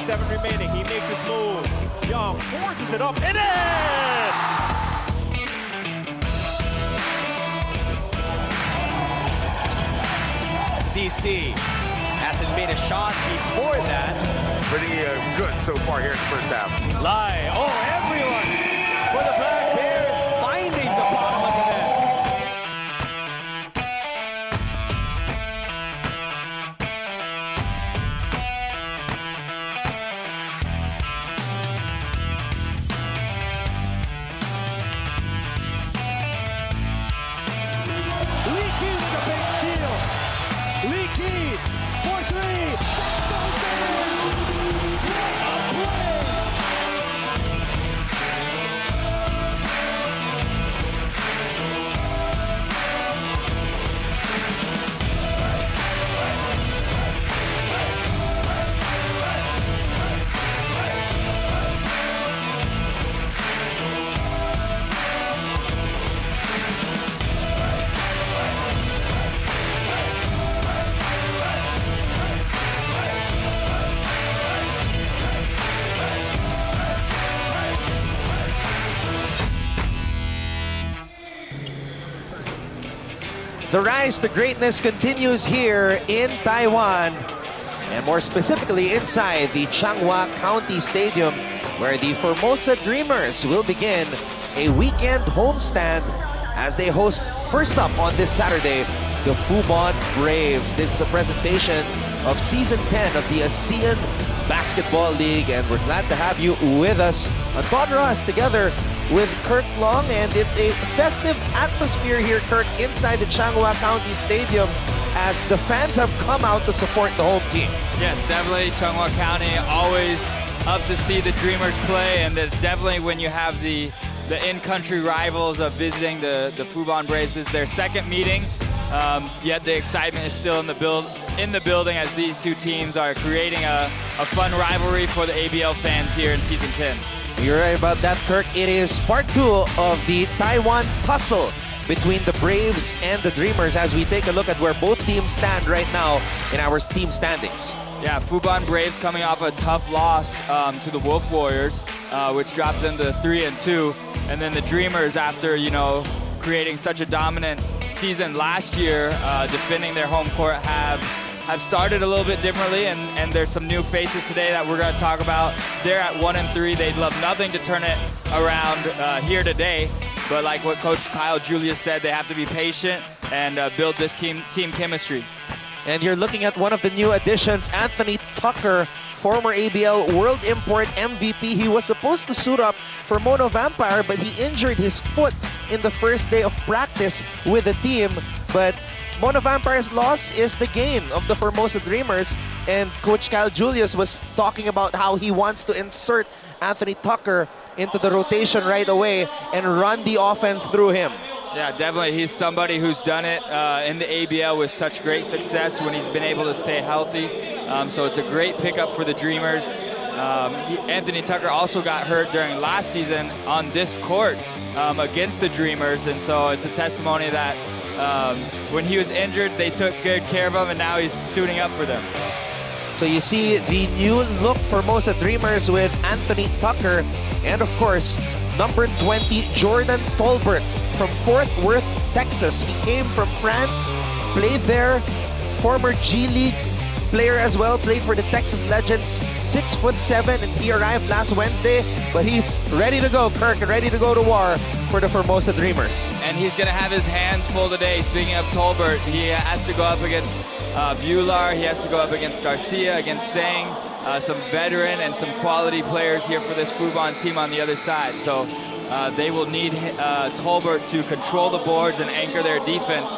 2:37 remaining. He makes his move. Young forces it up and in! CC hasn't made a shot before that. Pretty good so far here in the first half. Lai, everyone for the Black Bears finding the bottom of the net. Leaky with a big steal. Leaky for three. The rise to greatness continues here in Taiwan, and more specifically inside the Changhua County Stadium, where the Formosa Dreamers will begin a weekend homestand as they host, first up on this Saturday, the Fubon Braves. This is a presentation of Season 10 of the ASEAN Basketball League, and we're glad to have you with us on Podras together with Kurt Long, and it's a festive atmosphere here, Kurt, inside the Changhua County Stadium as the fans have come out to support the home team. Yes, definitely Changhua County, always up to see the Dreamers play, and it's definitely when you have the in-country rivals of visiting the Fubon Braves. This is their second meeting, yet the excitement is still in the building as these two teams are creating a fun rivalry for the ABL fans here in Season 10. You're right about that, Kirk. It is part 2 of the Taiwan tussle between the Braves and the Dreamers as we take a look at where both teams stand right now in our team standings. Yeah, Fubon Braves coming off a tough loss to the Wolf Warriors, which dropped them to 3-2. And then the Dreamers, after, creating such a dominant season last year, defending their home court, have started a little bit differently, and there's some new faces today that we're going to talk about. They're at 1-3. They'd love nothing to turn it around here today, but like what Coach Kyle Julius said, they have to be patient and build this team chemistry. And you're looking at one of the new additions, Anthony Tucker, former ABL World Import MVP. He was supposed to suit up for Mono Vampire, but he injured his foot in the first day of practice with the team. But Mono Vampire's loss is the gain of the Formosa Dreamers, and Coach Kyle Julius was talking about how he wants to insert Anthony Tucker into the rotation right away and run the offense through him. Yeah, definitely. He's somebody who's done it in the ABL with such great success when he's been able to stay healthy. So it's a great pickup for the Dreamers. Anthony Tucker also got hurt during last season on this court against the Dreamers, and so it's a testimony that when he was injured, they took good care of him, and now he's suiting up for them. So you see the new look Formosa Dreamers with Anthony Tucker, and of course, number 20, Jordan Tolbert from Fort Worth, Texas. He came from France, played there, former G League player as well, played for the Texas Legends, 6'7", and he arrived last Wednesday, but he's ready to go, Kirk, ready to go to war for the Formosa Dreamers. And he's going to have his hands full today. Speaking of Tolbert, he has to go up against Bular, he has to go up against Garcia, against Sang, some veteran and some quality players here for this Fubon team on the other side. So they will need Tolbert to control the boards and anchor their defense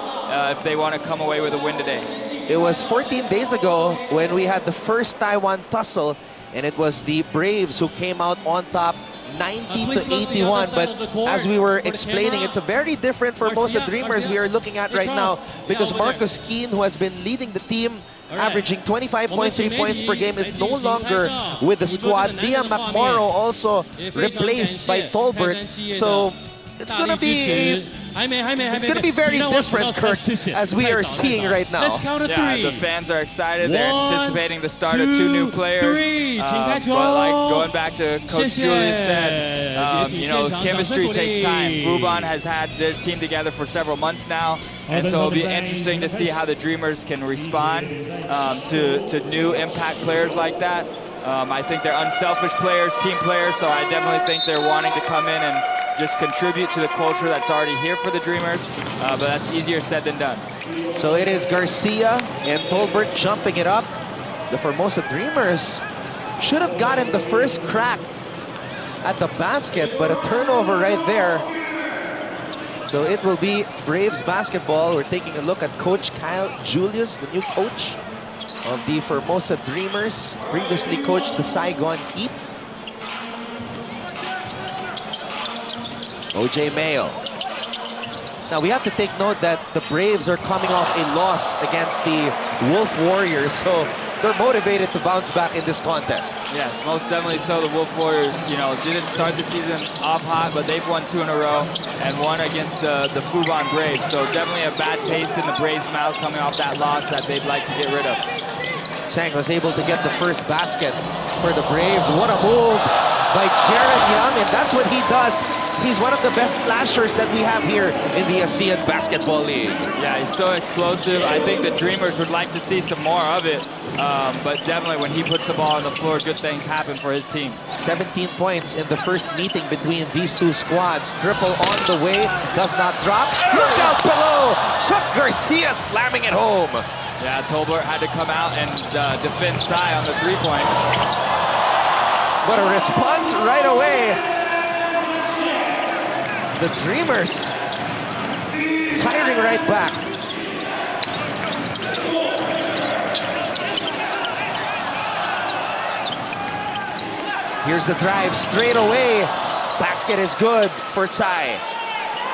if they want to come away with a win today. It was 14 days ago when we had the first Taiwan tussle, and it was the Braves who came out on top 90-81, but as we were explaining, it's a very different Formosa Dreamers we are looking at right now, because Marcus Keane, who has been leading the team, averaging 25.3 points per game, is no longer with the squad. Liam McMorrow also replaced by Tolbert, so it's going to be It's going to be very different, Kirk, as we are seeing right now. Let's count to three. Yeah, the fans are excited. They're 1, anticipating the start of 2 new 2, players. 3. But like going back to Coach Julius said, you know, chemistry takes time. Fubon has had their team together for several months now, and so it'll be interesting to see how the Dreamers can respond to new impact players like that. I think they're unselfish players, team players, so I definitely think they're wanting to come in and just contribute to the culture that's already here for the Dreamers, but that's easier said than done. So it is Garcia and Tolbert jumping it up. The Formosa Dreamers should have gotten the first crack at the basket, but a turnover right there. So it will be Braves basketball. We're taking a look at Coach Kyle Julius, the new coach of the Formosa Dreamers, previously coached the Saigon Heat. OJ Mayo. Now we have to take note that the Braves are coming off a loss against the Wolf Warriors, so they're motivated to bounce back in this contest. Yes, most definitely so. The Wolf Warriors, you know, didn't start the season off hot, but they've won 2 in a row and won against the Fubon Braves. So definitely a bad taste in the Braves' mouth coming off that loss that they'd like to get rid of. Chang was able to get the first basket for the Braves. What a move by Jaron Young, and that's what he does. He's one of the best slashers that we have here in the ASEAN Basketball League. Yeah, he's so explosive. I think the Dreamers would like to see some more of it, but definitely when he puts the ball on the floor, good things happen for his team. 17 points in the first meeting between these two squads. Triple on the way, does not drop. Look out below! Chuck Garcia slamming it home. Yeah, Tolbert had to come out and defend Sai on the 3-point. What a response right away. The Dreamers firing right back. Here's the drive straight away. Basket is good for Sai.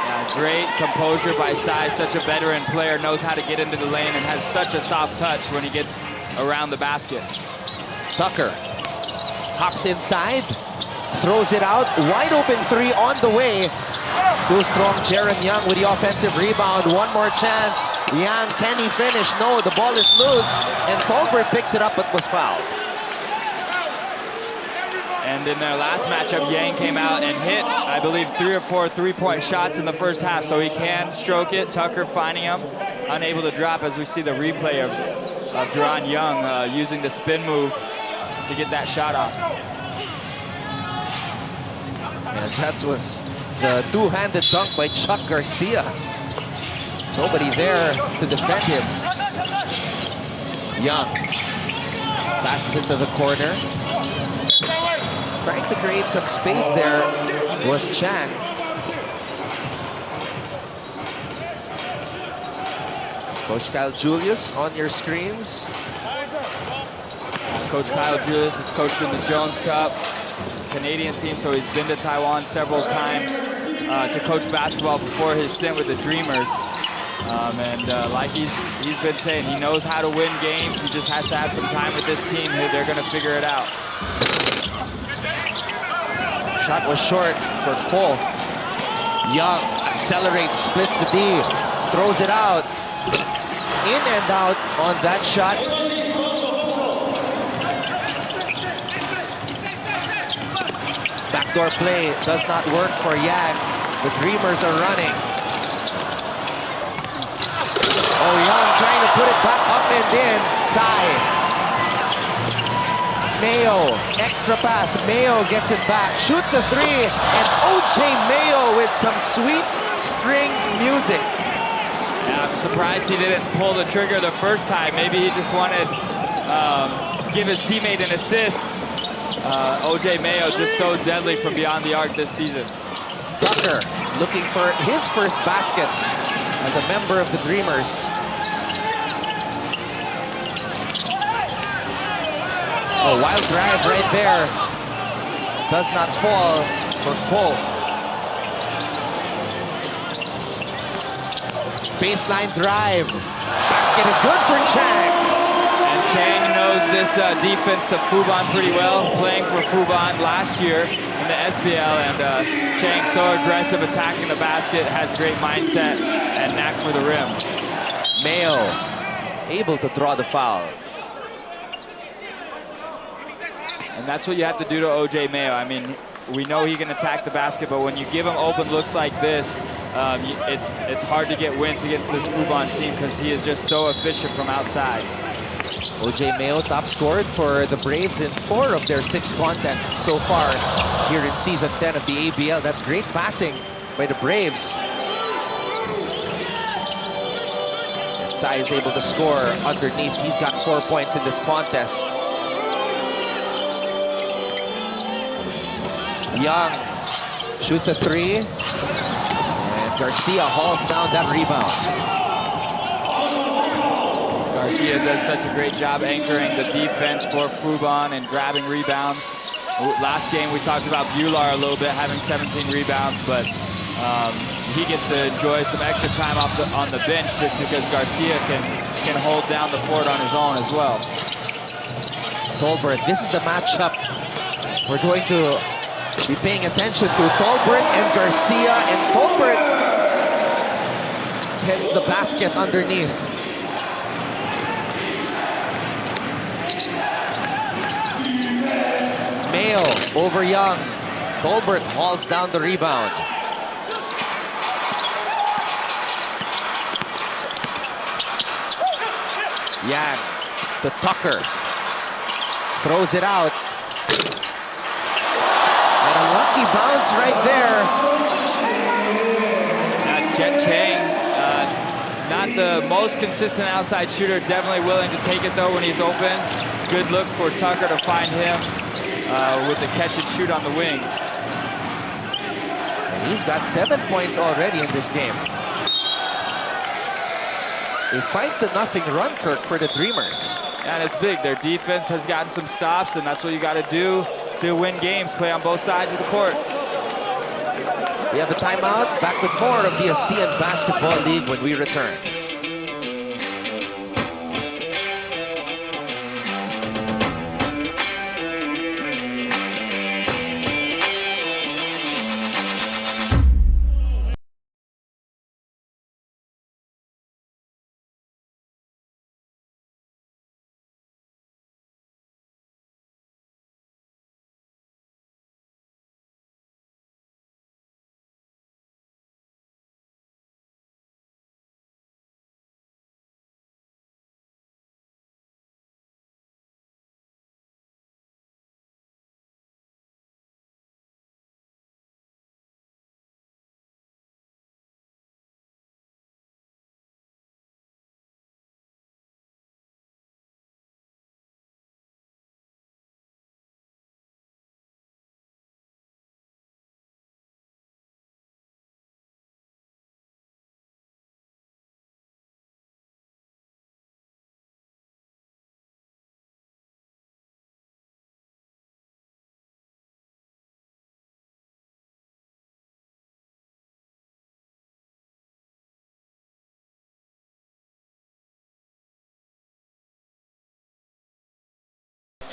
Yeah, great composure by Sai. Such a veteran player, knows how to get into the lane and has such a soft touch when he gets around the basket. Tucker hops inside, throws it out. Wide open 3 on the way. Too strong, Jaron Young with the offensive rebound. One more chance. Young, can he finish? No, the ball is loose. And Tolbert picks it up but was fouled. And in their last matchup, Yang came out and hit, I believe, 3 or 4 3-point shots in the first half, so he can stroke it. Tucker finding him, unable to drop, as we see the replay of Jaron Young using the spin move to get that shot off. And that was the two-handed dunk by Chuck Garcia. Nobody there to defend him. Young passes into the corner. Trying to create some space there was Chang. Coach Kyle Julius on your screens. Coach Kyle Julius has coached in the Jones Cup, Canadian team, so he's been to Taiwan several times to coach basketball before his stint with the Dreamers. Like he's been saying, he knows how to win games. He just has to have some time with this team. They're going to figure it out. Shot was short for Cole. Young accelerates, splits the D, throws it out. In and out on that shot. Backdoor play does not work for Yang. The Dreamers are running. Oh, Young trying to put it back up and in. Sai. Mayo, extra pass. Mayo gets it back, shoots a 3, and OJ Mayo with some sweet string music. Yeah, I'm surprised he didn't pull the trigger the first time. Maybe he just wanted give his teammate an assist. OJ Mayo just so deadly from beyond the arc this season. Tucker looking for his first basket as a member of the Dreamers. Oh, wild drive right there. Does not fall for Cole. Baseline drive. Basket is good for Chang. And Chang knows this defense of Fubon pretty well, playing for Fubon last year in the SBL, and Chang so aggressive attacking the basket, has a great mindset and knack for the rim. Mayo able to draw the foul. And that's what you have to do to OJ Mayo. I mean, we know he can attack the basket, but when you give him open looks like this, it's hard to get wins against this Fubon team because he is just so efficient from outside. OJ Mayo top scored for the Braves in 4 of their 6 contests so far here in Season 10 of the ABL. That's great passing by the Braves. And Sai is able to score underneath. He's got 4 points in this contest. Young shoots a 3. And Garcia hauls down that rebound. Garcia does such a great job anchoring the defense for Fubon and grabbing rebounds. Last game we talked about Bular a little bit, having 17 rebounds, but he gets to enjoy some extra time on the bench just because Garcia can hold down the fort on his own as well. Tolbert, this is the matchup we're going to be paying attention to. Tolbert and Garcia, and Tolbert hits the basket underneath. Mayo over Young. Tolbert hauls down the rebound. Yang to Tucker. Throws it out. And a lucky bounce right there. Jet Chang, not the most consistent outside shooter, definitely willing to take it though when he's open. Good look for Tucker to find him with the catch and shoot on the wing. And he's got 7 points already in this game. A 5-0 run, Kirk, for the Dreamers. And it's big. Their defense has gotten some stops, and that's what you got to do to win games. Play on both sides of the court. We have a timeout. Back with more of the ASEAN Basketball League when we return.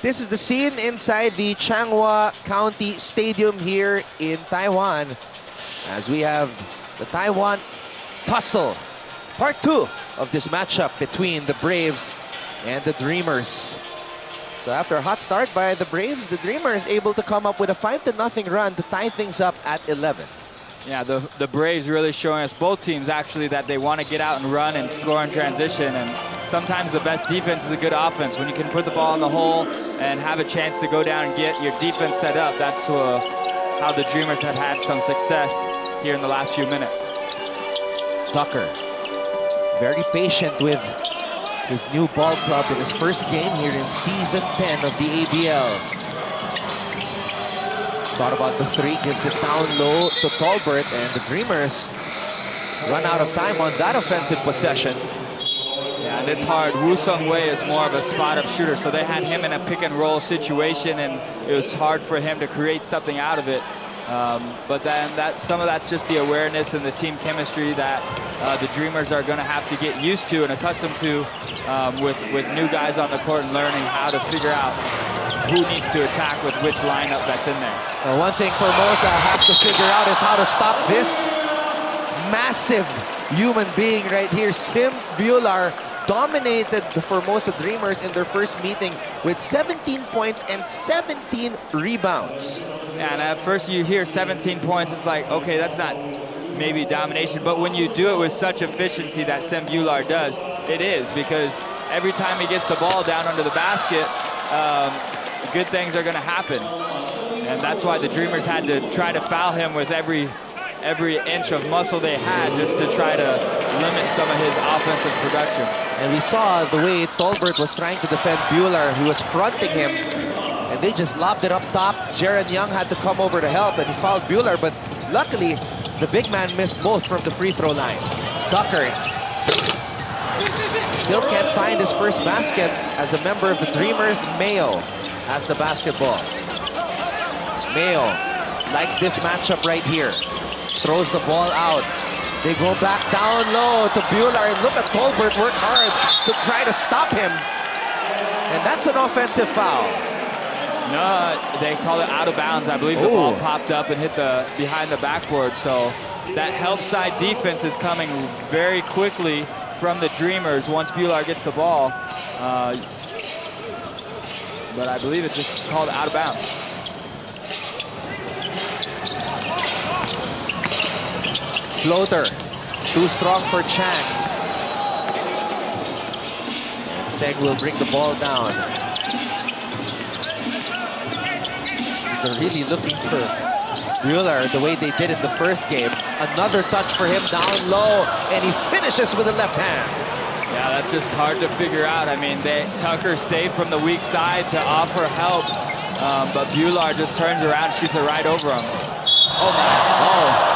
This is the scene inside the Changhua County Stadium here in Taiwan, as we have the Taiwan tussle, part 2 of this matchup between the Braves and the Dreamers. So after a hot start by the Braves, the Dreamers able to come up with a 5-0 run to tie things up at 11. Yeah, the Braves really showing us, both teams actually, that they want to get out and run and score in transition. And sometimes the best defense is a good offense. When you can put the ball in the hole and have a chance to go down and get your defense set up, that's how the Dreamers have had some success here in the last few minutes. Tucker, very patient with his new ball club in his first game here in Season 10 of the ABL. Thought about the 3, gives it down low to Tolbert, and the Dreamers run out of time on that offensive possession. Yeah, and it's hard. Woo Sung Wei is more of a spot-up shooter, so they had him in a pick-and-roll situation, and it was hard for him to create something out of it. But then some of that's just the awareness and the team chemistry that the Dreamers are going to have to get used to and accustomed to with new guys on the court and learning how to figure out who needs to attack with which lineup that's in there. One thing Formosa has to figure out is how to stop this massive human being right here. Sim Bular dominated the Formosa Dreamers in their first meeting with 17 points and 17 rebounds. Yeah, and at first you hear 17 points, it's like, okay, that's not maybe domination, but when you do it with such efficiency that Sim Bular does, it is, because every time he gets the ball down under the basket, good things are going to happen. And that's why the Dreamers had to try to foul him with every inch of muscle they had, just to try to limit some of his offensive production. And we saw the way Tolbert was trying to defend Bular, who was fronting him, and they just lobbed it up top. Jaron Young had to come over to help, and he fouled Bular, but luckily the big man missed both from the free throw line. Tucker still can't find his first basket as a member of the Dreamers. Mayo has the basketball. Mayo likes this matchup right here. Throws the ball out. They go back down low to Bular, and look at Tolbert work hard to try to stop him. And that's an offensive foul. No, they call it out of bounds. I believe the ball popped up and hit behind the backboard. So that help side defense is coming very quickly from the Dreamers once Bular gets the ball. But I believe it's just called out of bounds. Floater, too strong for Chang. And Seng will bring the ball down. They're really looking for Bular the way they did in the first game. Another touch for him down low, and he finishes with the left hand. Yeah, that's just hard to figure out. I mean, Tucker stayed from the weak side to offer help, but Bular just turns around and shoots it right over him. Oh my, oh.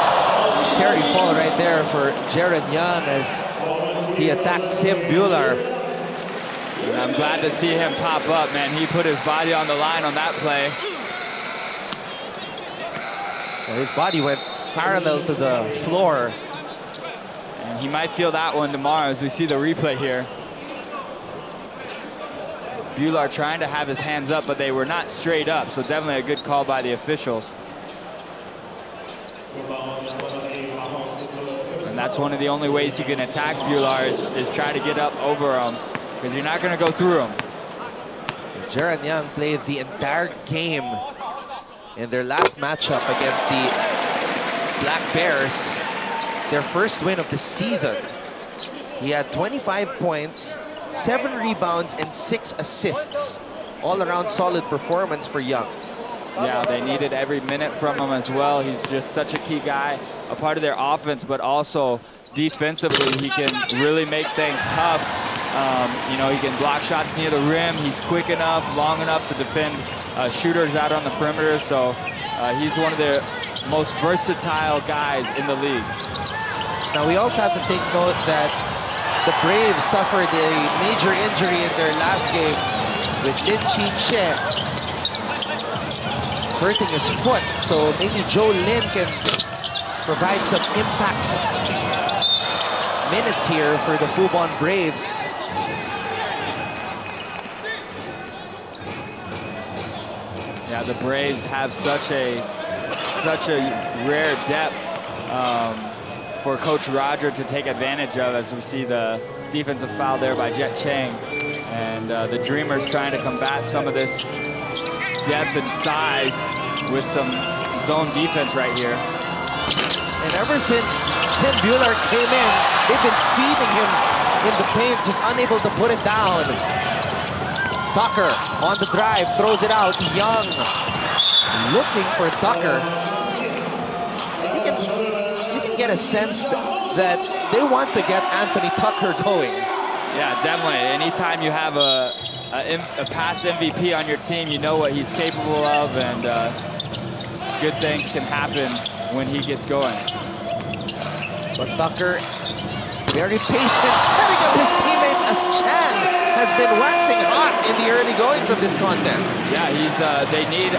Scary fall right there for Jaron Young as he attacked Sim Bular. And I'm glad to see him pop up, man. He put his body on the line on that play. Well, his body went parallel to the floor. And he might feel that one tomorrow as we see the replay here. Bular trying to have his hands up, but they were not straight up, so definitely a good call by the officials. And that's one of the only ways you can attack Bular is try to get up over him, because you're not going to go through him. Jaron Young played the entire game in their last matchup against the Black Bears, their first win of the season. He had 25 points, 7 rebounds, and 6 assists. All-around solid performance for Young. Yeah, they needed every minute from him as well. He's just such a key guy, a part of their offense, but also defensively, he can really make things tough. You know, he can block shots near the rim. He's quick enough, long enough to defend shooters out on the perimeter. So he's one of the most versatile guys in the league. Now, we also have to take note that the Braves suffered a major injury in their last game with Lin Chi-che hurting his foot, so maybe Joe Lin can provide some impact minutes here for the Fubon Braves. Yeah, the Braves have such a rare depth for Coach Roger to take advantage of, as we see the defensive foul there by Jet Chang, and the Dreamers trying to combat some of this depth and size with some zone defense right here. And ever since Sim Bular came in, they've been feeding him in the paint, just unable to put it down. Tucker on the drive, throws it out. Young looking for Tucker. And you can get a sense that they want to get Anthony Tucker going. Yeah, definitely. Anytime you have a past MVP on your team, you know what he's capable of, and good things can happen when he gets going. But Tucker, very patient, setting up his teammates as Chan has been waxing hot in the early goings of this contest. Yeah, they need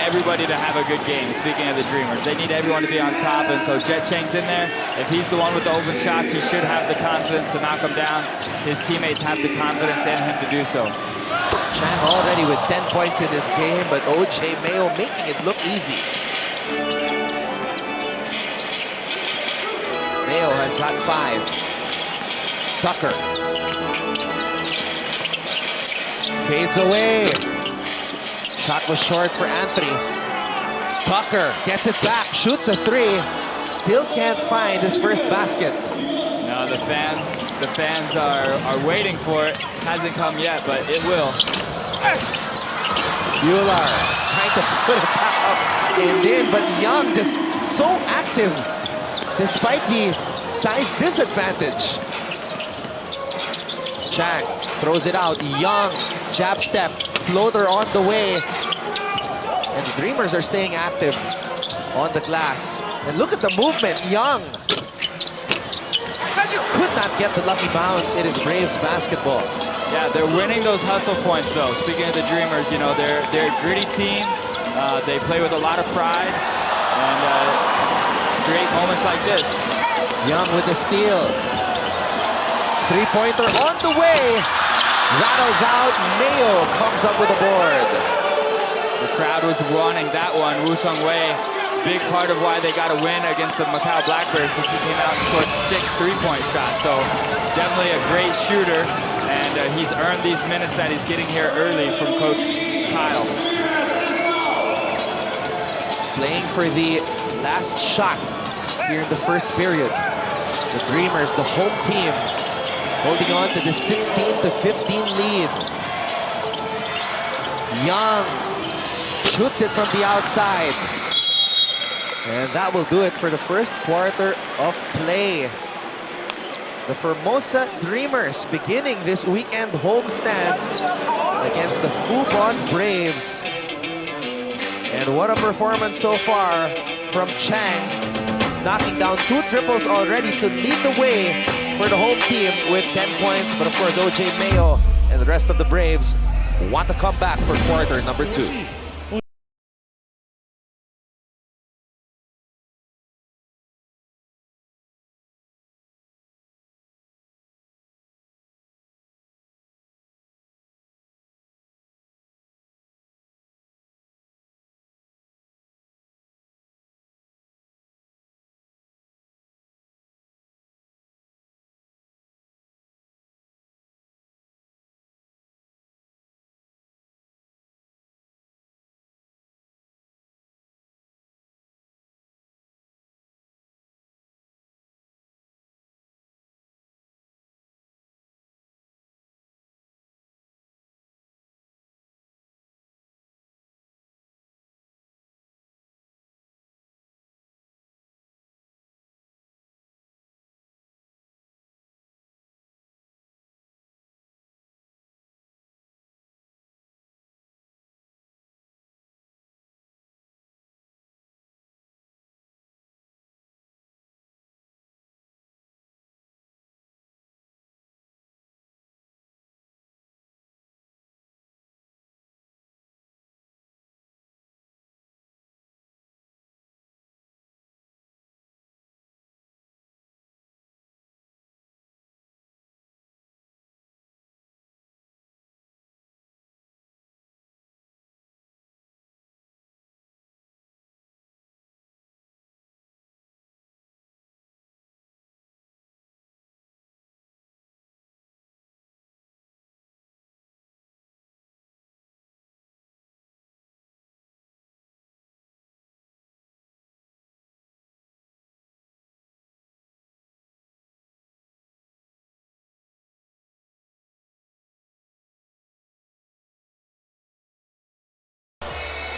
everybody to have a good game. Speaking of the Dreamers, they need everyone to be on top, and so Jet Chang's in there. If he's the one with the open shots, he should have the confidence to knock them down. His teammates have the confidence in him to do so. Chang already with 10 points in this game, but OJ Mayo making it look easy. Mayo has got 5. Tucker fades away. Shot was short for Anthony. Tucker gets it back, shoots a 3. Still can't find his first basket. No, the fans are waiting for it. Hasn't come yet, but it will. Bueller trying to put it back up and in, but Young just so active despite the size disadvantage. Chang throws it out. Young, jab step, floater on the way. And the Dreamers are staying active on the glass. And look at the movement, Young. Could not get the lucky bounce. It is Braves basketball. Yeah, they're winning those hustle points though. Speaking of the Dreamers, you know, they're a gritty team. They play with a lot of pride and create moments like this. Young with the steal. Three-pointer on the way. Rattles out. Mayo comes up with a board. The crowd was wanting that one. Woo Sung Wei, big part of why they got a win against the Macau Black Bears, because he came out and scored 6 3-point shots. So definitely a great shooter, and he's earned these minutes that he's getting here early from Coach Kyle. Playing for the last shot here in the first period. The Dreamers, the home team, holding on to the 16-15 lead. Young shoots it from the outside. And that will do it for the first quarter of play. The Formosa Dreamers beginning this weekend homestand against the Fubon Braves. And what a performance so far from Chang, knocking down 2 triples already to lead the way for the home team with 10 points. But of course, OJ Mayo and the rest of the Braves want to come back for quarter number 2.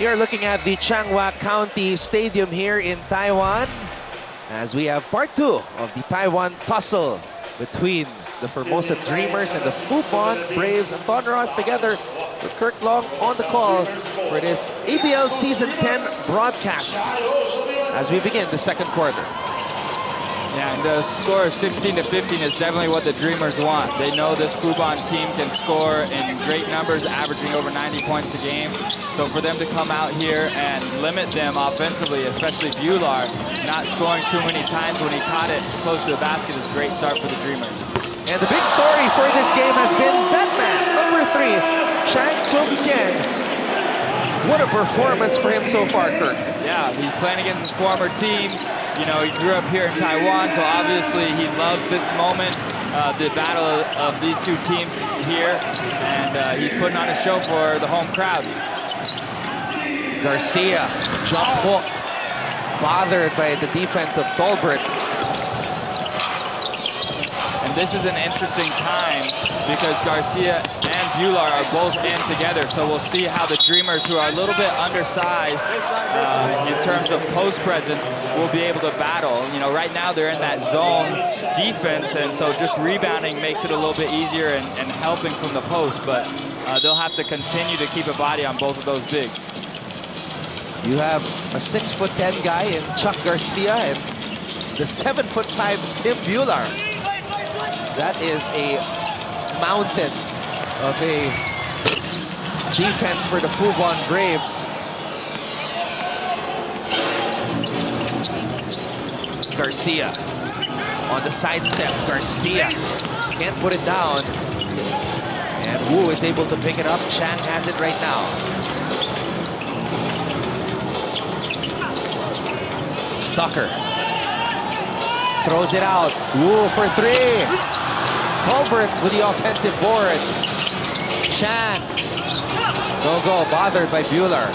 You're looking at the Changhua County Stadium here in Taiwan, as we have part 2 of the Taiwan tussle between the Formosa Dreamers and the Fubon Braves. And Ton Ross together with Kirk Long on the call for this ABL Season 10 broadcast as we begin the second quarter. Yeah, and the score of 16-15 is definitely what the Dreamers want. They know this Fubon team can score in great numbers, averaging over 90 points a game. So for them to come out here and limit them offensively, especially Bular, not scoring too many times when he caught it close to the basket is a great start for the Dreamers. And the big story for this game has been that man, number 3, Changsub Chen. What a performance for him so far, Kirk. Yeah, he's playing against his former team. You know, he grew up here in Taiwan, so obviously he loves this moment, the battle of these two teams here, and he's putting on a show for the home crowd. Garcia, jump hook, bothered by the defense of Tolbert. And this is an interesting time because Garcia and Bular are both in together. So we'll see how the Dreamers, who are a little bit undersized in terms of post presence, will be able to battle. You know, right now they're in that zone defense, and so just rebounding makes it a little bit easier and helping from the post. But they'll have to continue to keep a body on both of those bigs. You have a 6'10" guy in Chuck Garcia and the 7'5" Sim Bular. That is a mountain of a defense for the Fubon Braves. Garcia on the sidestep. Garcia can't put it down. And Wu is able to pick it up. Chang has it right now. Tucker throws it out. Wu for 3. Tolbert with the offensive board. Chan. No go, bothered by Bular.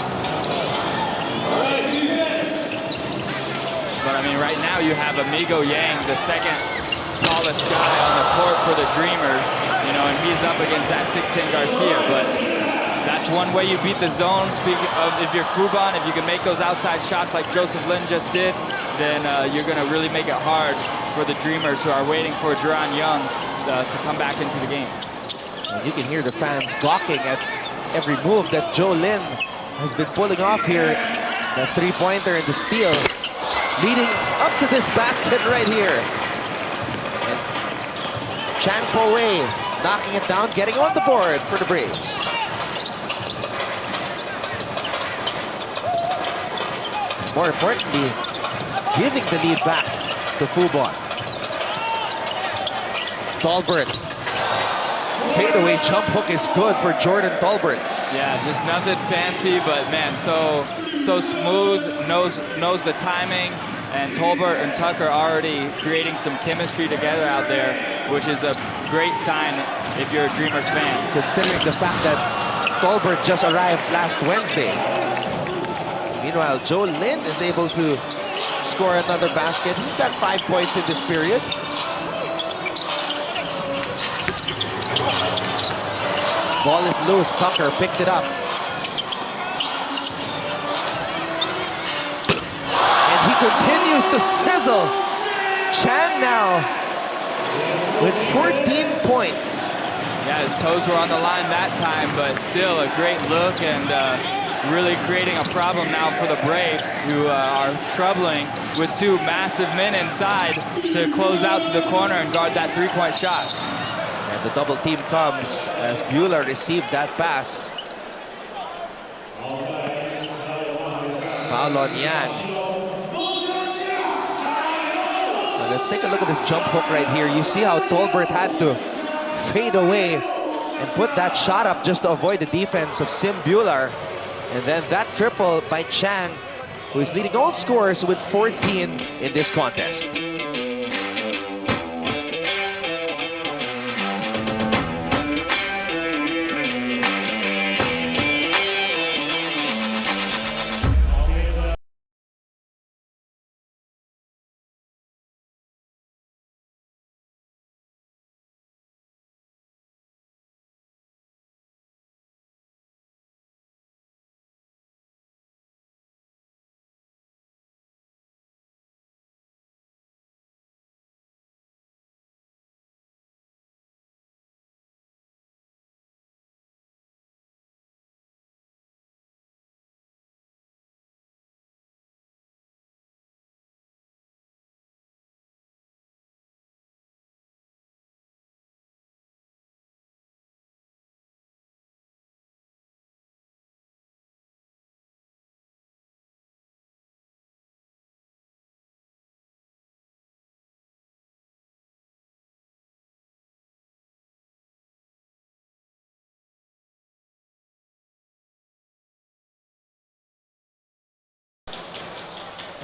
But I mean, right now you have Amigo Yang, the second tallest guy on the court for the Dreamers. You know, and he's up against that 6'10" Garcia. But that's one way you beat the zone. Speaking of, if you're Fubon, if you can make those outside shots like Joseph Lin just did, then you're going to really make it hard for the Dreamers, who are waiting for Duran Young to come back into the game. And you can hear the fans gawking at every move that Joe Lin has been pulling off here. The three-pointer and the steal leading up to this basket right here. And Chang Po-Wei knocking it down, getting on the board for the Braves. More importantly, giving the lead back to Fubon. Tolbert. Fadeaway jump hook is good for Jordan Tolbert. Yeah, just nothing fancy, but man, so smooth, knows the timing, and Tolbert and Tucker already creating some chemistry together out there, which is a great sign if you're a Dreamers fan. Considering the fact that Tolbert just arrived last Wednesday. Meanwhile, Joe Lin is able to score another basket. He's got 5 points in this period. Ball is loose. Tucker picks it up. And he continues to sizzle. Chang now with 14 points. Yeah, his toes were on the line that time, but still a great look and really creating a problem now for the Braves, who are troubling with 2 massive men inside to close out to the corner and guard that three-point shot. And the double team comes as Bular received that pass. Foul on Yan. Now let's take a look at this jump hook right here. You see how Tolbert had to fade away and put that shot up just to avoid the defense of Sim Bular. And then that triple by Chang, who is leading all scorers with 14 in this contest.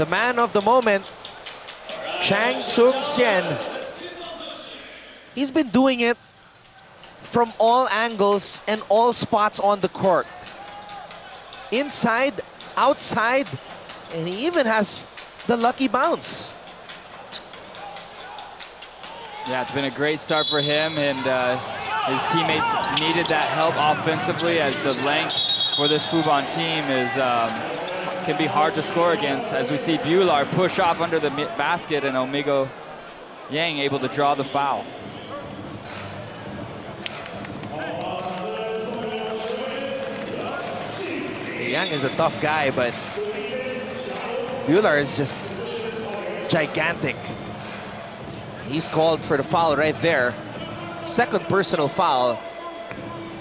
the man of the moment, Changsub Chen. He's been doing it from all angles and all spots on the court. Inside, outside, and he even has the lucky bounce. Yeah, it's been a great start for him, and his teammates needed that help offensively, as the length for this Fubon team is can be hard to score against, as we see Bular push off under the basket and Miguel Yang able to draw the foul. Yang is a tough guy, but Bular is just gigantic. He's called for the foul right there. Second personal foul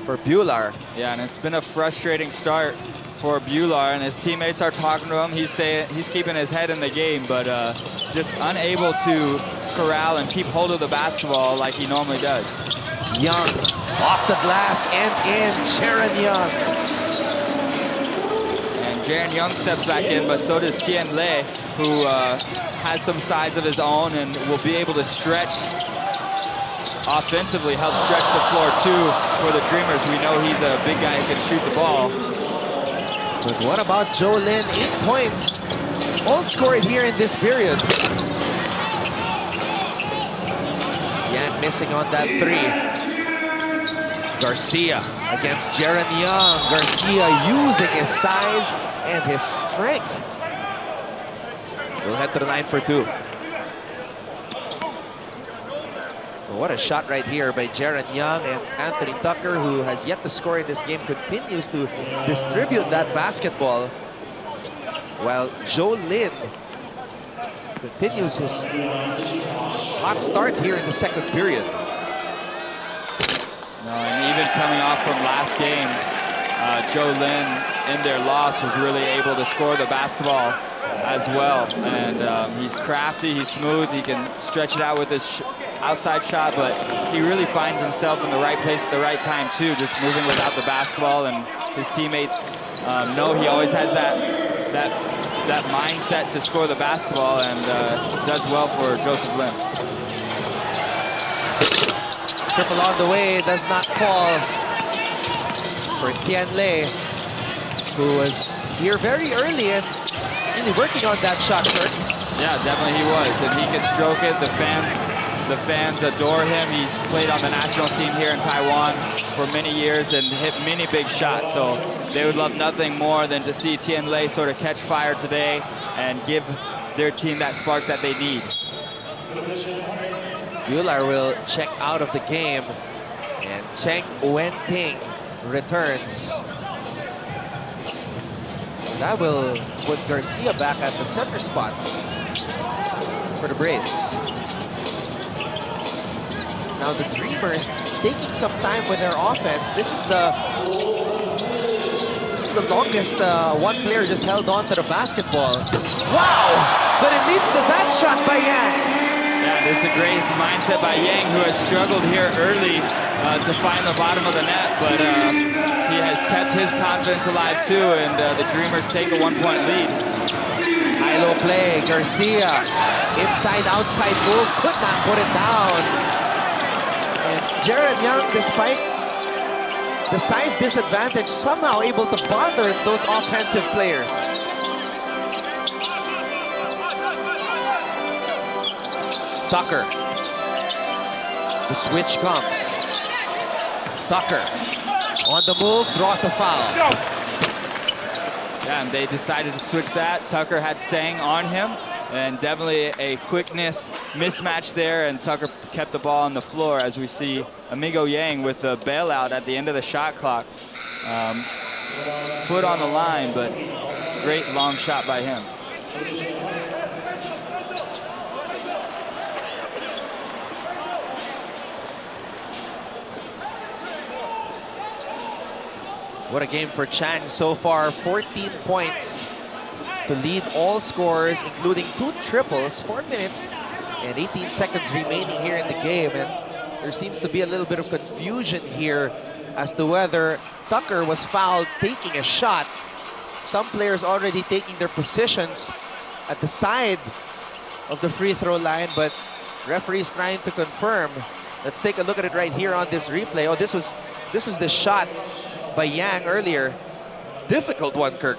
for Bular. Yeah, and it's been a frustrating start for Bular, and his teammates are talking to him. He's keeping his head in the game, but just unable to corral and keep hold of the basketball like he normally does. Young off the glass and in. Sharon Young. And Jaron Young steps back in, but so does Tien Le, who has some size of his own and will be able to stretch offensively, help stretch the floor too for the Dreamers. We know he's a big guy who can shoot the ball. But what about Joe Lin? 8 points. All scored here in this period. Yang missing on that 3. Garcia against Jaron Young. Garcia using his size and his strength. We'll head to the line for 2. What a shot right here by Jaron Young, and Anthony Tucker, who has yet to score in this game, continues to distribute that basketball, while Joe Lin continues his hot start here in the second period. And even coming off from last game, Joe Lin in their loss was really able to score the basketball as well. And he's crafty, he's smooth, he can stretch it out with his outside shot, but he really finds himself in the right place at the right time too, just moving without the basketball, and his teammates know he always has that mindset to score the basketball, and does well for Joseph Lim. Triple on the way, does not fall for Tien Le, who was here very early and really working on that shot, Kurt. Yeah, definitely he was, and he can stroke it. The fans adore him. He's played on the national team here in Taiwan for many years and hit many big shots. So they would love nothing more than to see Tien Le sort of catch fire today and give their team that spark that they need. Bular will check out of the game, and Cheng Wen-ting returns. That will put Garcia back at the center spot for the Braves. Now the Dreamers taking some time with their offense. This is the longest one player just held on to the basketball. Wow! But it leads to that shot by Yang. Yeah, it's a great mindset by Yang, who has struggled here early to find the bottom of the net, but he has kept his confidence alive too, and the Dreamers take a 1-point lead. High-low play, Garcia, inside-outside move, could not put it down. And Jaron Young, despite the size disadvantage, somehow able to bother those offensive players. Tucker. The switch comes. Tucker on the move, draws a foul. Yeah, and they decided to switch that. Tucker had Sang on him, and definitely a quickness mismatch there, and Tucker kept the ball on the floor, as we see Amigo Yang with the bailout at the end of the shot clock. Foot on the line, but great long shot by him. What a game for Chang so far. 14 points to lead all scorers, including 2 triples. 4 minutes and 18 seconds remaining here in the game. And there seems to be a little bit of confusion here as to whether Tucker was fouled taking a shot. Some players already taking their positions at the side of the free throw line, but referee's trying to confirm. Let's take a look at it right here on this replay. Oh, this was the shot by Yang earlier. Difficult one, Kirk.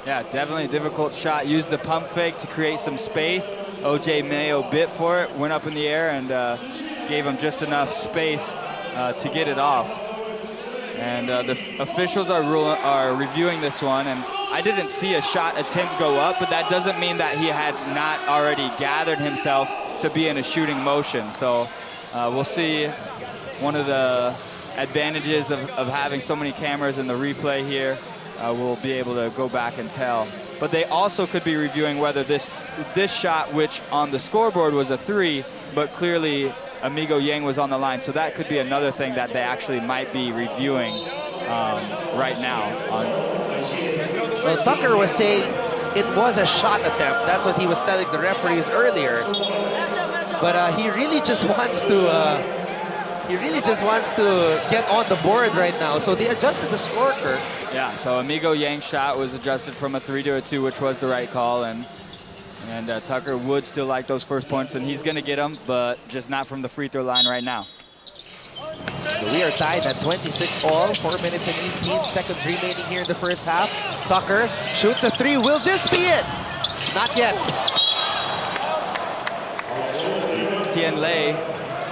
Yeah, definitely a difficult shot. Used the pump fake to create some space. OJ Mayo bit for it, went up in the air, and gave him just enough space to get it off. And the officials are reviewing this one, and I didn't see a shot attempt go up, but that doesn't mean that he had not already gathered himself to be in a shooting motion. So we'll see. One of the advantages of having so many cameras in the replay here, we'll be able to go back and tell. But they also could be reviewing whether this shot, which on the scoreboard was a 3, but clearly Amigo Yang was on the line. So that could be another thing that they actually might be reviewing right now. Well, Tucker was saying it was a shot attempt. That's what he was telling the referees earlier. But he really just wants to get on the board right now. So they adjusted the score, Kirk. Yeah, so Amigo Yang's shot was adjusted from a 3 to a 2, which was the right call. And Tucker would still like those first points, and he's going to get them, but just not from the free throw line right now. So we are tied at 26 all, 4 minutes and 18 seconds remaining here in the first half. Tucker shoots a 3. Will this be it? Not yet. Tian Lei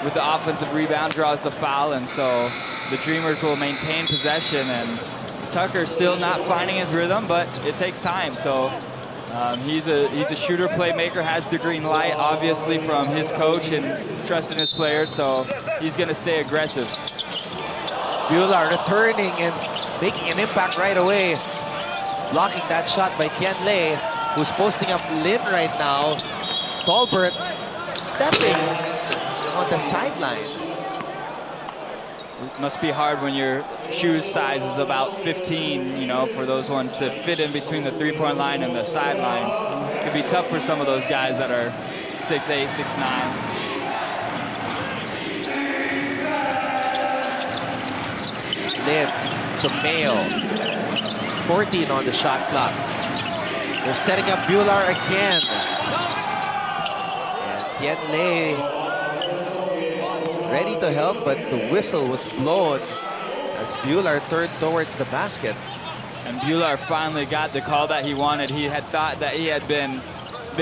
with the offensive rebound draws the foul, and so the Dreamers will maintain possession, and Tucker's still not finding his rhythm, but it takes time. So he's a shooter playmaker, has the green light obviously from his coach and trusting his players, so he's going to stay aggressive. Bular returning and making an impact right away, blocking that shot by Tian Lei, who's posting up Lin right now. Tolbert stepping on the sideline. It must be hard when your shoe size is about 15, you know, for those ones to fit in between the three-point line and the sideline. It could be tough for some of those guys that are 6'8", 6'9". Lin to Mayo. 14 on the shot clock. They're setting up Bular again. And Tian Lei ready to help, but the whistle was blown as Bular turned towards the basket. And Bular finally got the call that he wanted. He had thought that he had been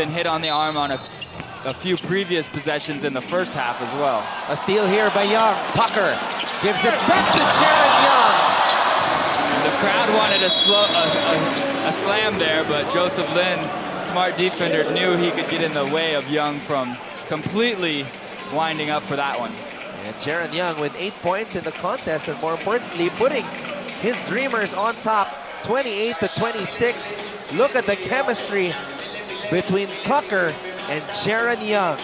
hit on the arm on a few previous possessions in the first half as well. A steal here by Young. Tucker gives it back to Jaron Young. And the crowd wanted a slam there, but Joseph Lin, smart defender, knew he could get in the way of Young from completely winding up for that one. And Jaron Young with 8 points in the contest, and more importantly, putting his Dreamers on top, 28-26. Look at the chemistry between Tucker and Jaron Young.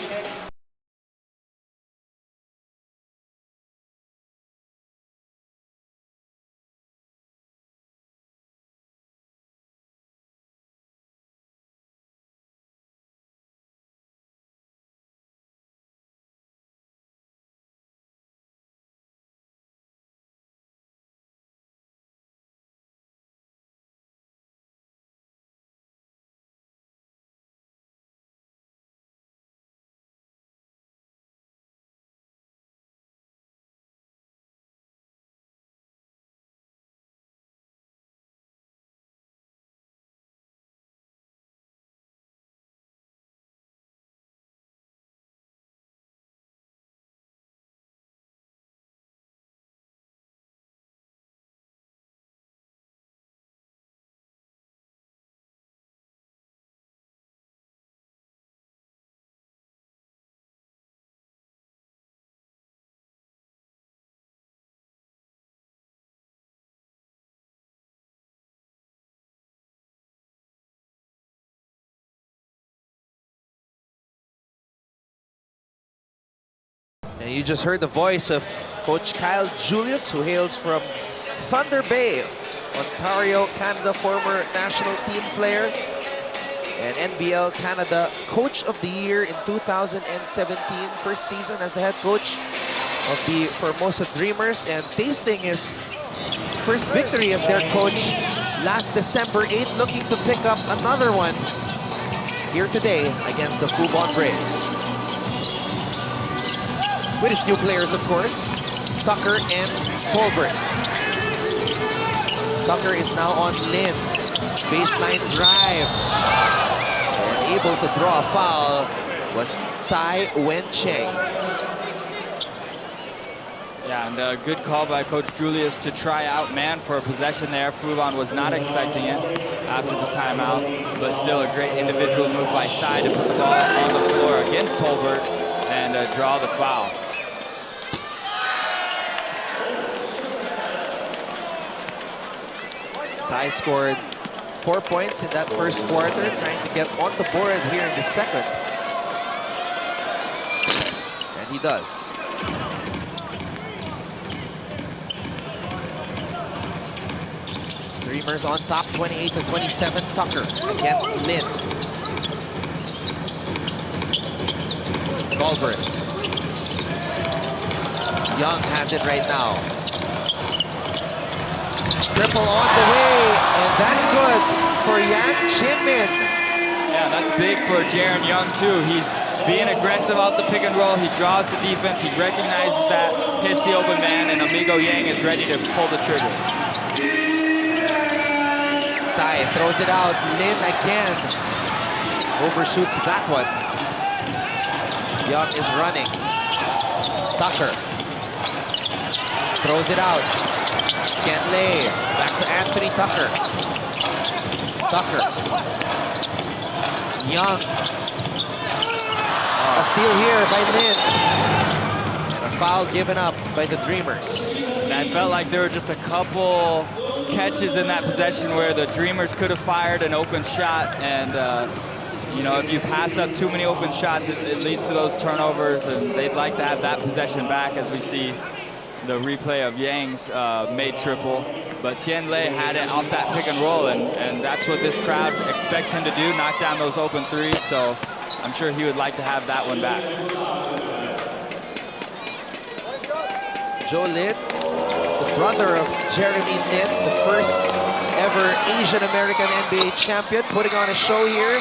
And you just heard the voice of Coach Kyle Julius, who hails from Thunder Bay, Ontario, Canada, former national team player, and NBL Canada Coach of the Year in 2017, first season as the head coach of the Formosa Dreamers, and tasting his first victory as their coach last December 8th, looking to pick up another one here today against the Fubon Braves. With his new players, of course, Tucker and Tolbert. Tucker is now on Lin. Baseline drive. And able to draw a foul was Tsai Wen-Cheng. Yeah, and a good call by Coach Julius to try out man for a possession there. Fubon was not expecting it after the timeout, but still a great individual move by Tsai to put the ball on the floor against Tolbert and draw the foul. Tsai scored 4 points in that first quarter, trying to get on the board here in the second. And he does. Dreamers on top, 28-27. Tucker against Lin. Goldberg. Young has it right now. Triple on the way, and that's good for Yan Chinmin. Yeah, that's big for Jaron Young too. He's being aggressive out the pick and roll. He draws the defense. He recognizes that, hits the open man, and Amigo Yang is ready to pull the trigger. Tsai throws it out. Lin again overshoots that one. Young is running. Tucker throws it out. Scanley back to Anthony Tucker. Tucker. Young. A steal here by Lin. And a foul given up by the Dreamers. And I felt like there were just a couple catches in that possession where the Dreamers could have fired an open shot, and you know, if you pass up too many open shots, it leads to those turnovers, and they'd like to have that possession back as we see the replay of Yang's made triple. But Tian Lei had it off that pick and roll, and that's what this crowd expects him to do, knock down those open threes, so I'm sure he would like to have that one back. Joe Lin, the brother of Jeremy Lin, the first ever Asian American NBA champion, putting on a show here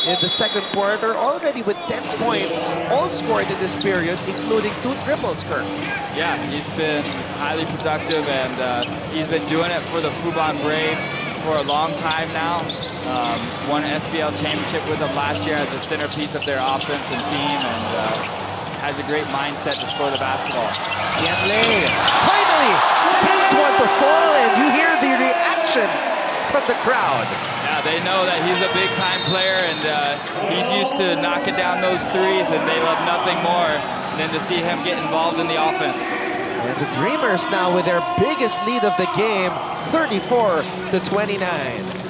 in the second quarter, already with 10 points, all scored in this period, including 2 triples, Kirk. Yeah, he's been highly productive, and he's been doing it for the Fubon Braves for a long time now. Won an SBL championship with them last year as a centerpiece of their offense and team, and has a great mindset to score the basketball. Tianlei finally gets one to fall, and you hear the reaction from the crowd. Yeah, they know that he's a big-time player, and he's used to knocking down those threes, and they love nothing more than to see him get involved in the offense. And the Dreamers now with their biggest lead of the game, 34-29.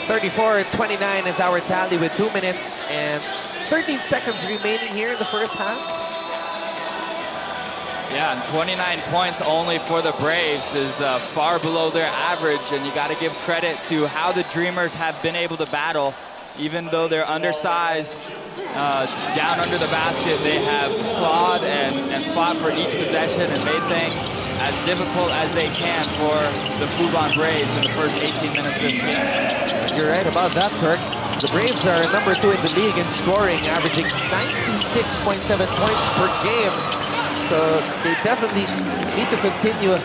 (34-29) is our tally with 2 minutes and 13 seconds remaining here in the first half. Yeah, and 29 points only for the Braves is far below their average, and you got to give credit to how the Dreamers have been able to battle. Even though they're undersized, down under the basket, they have clawed and fought for each possession and made things as difficult as they can for the Fubon Braves in the first 18 minutes of this game. You're right about that, Kirk. The Braves are number 2 in the league in scoring, averaging 96.7 points per game. So they definitely need to continue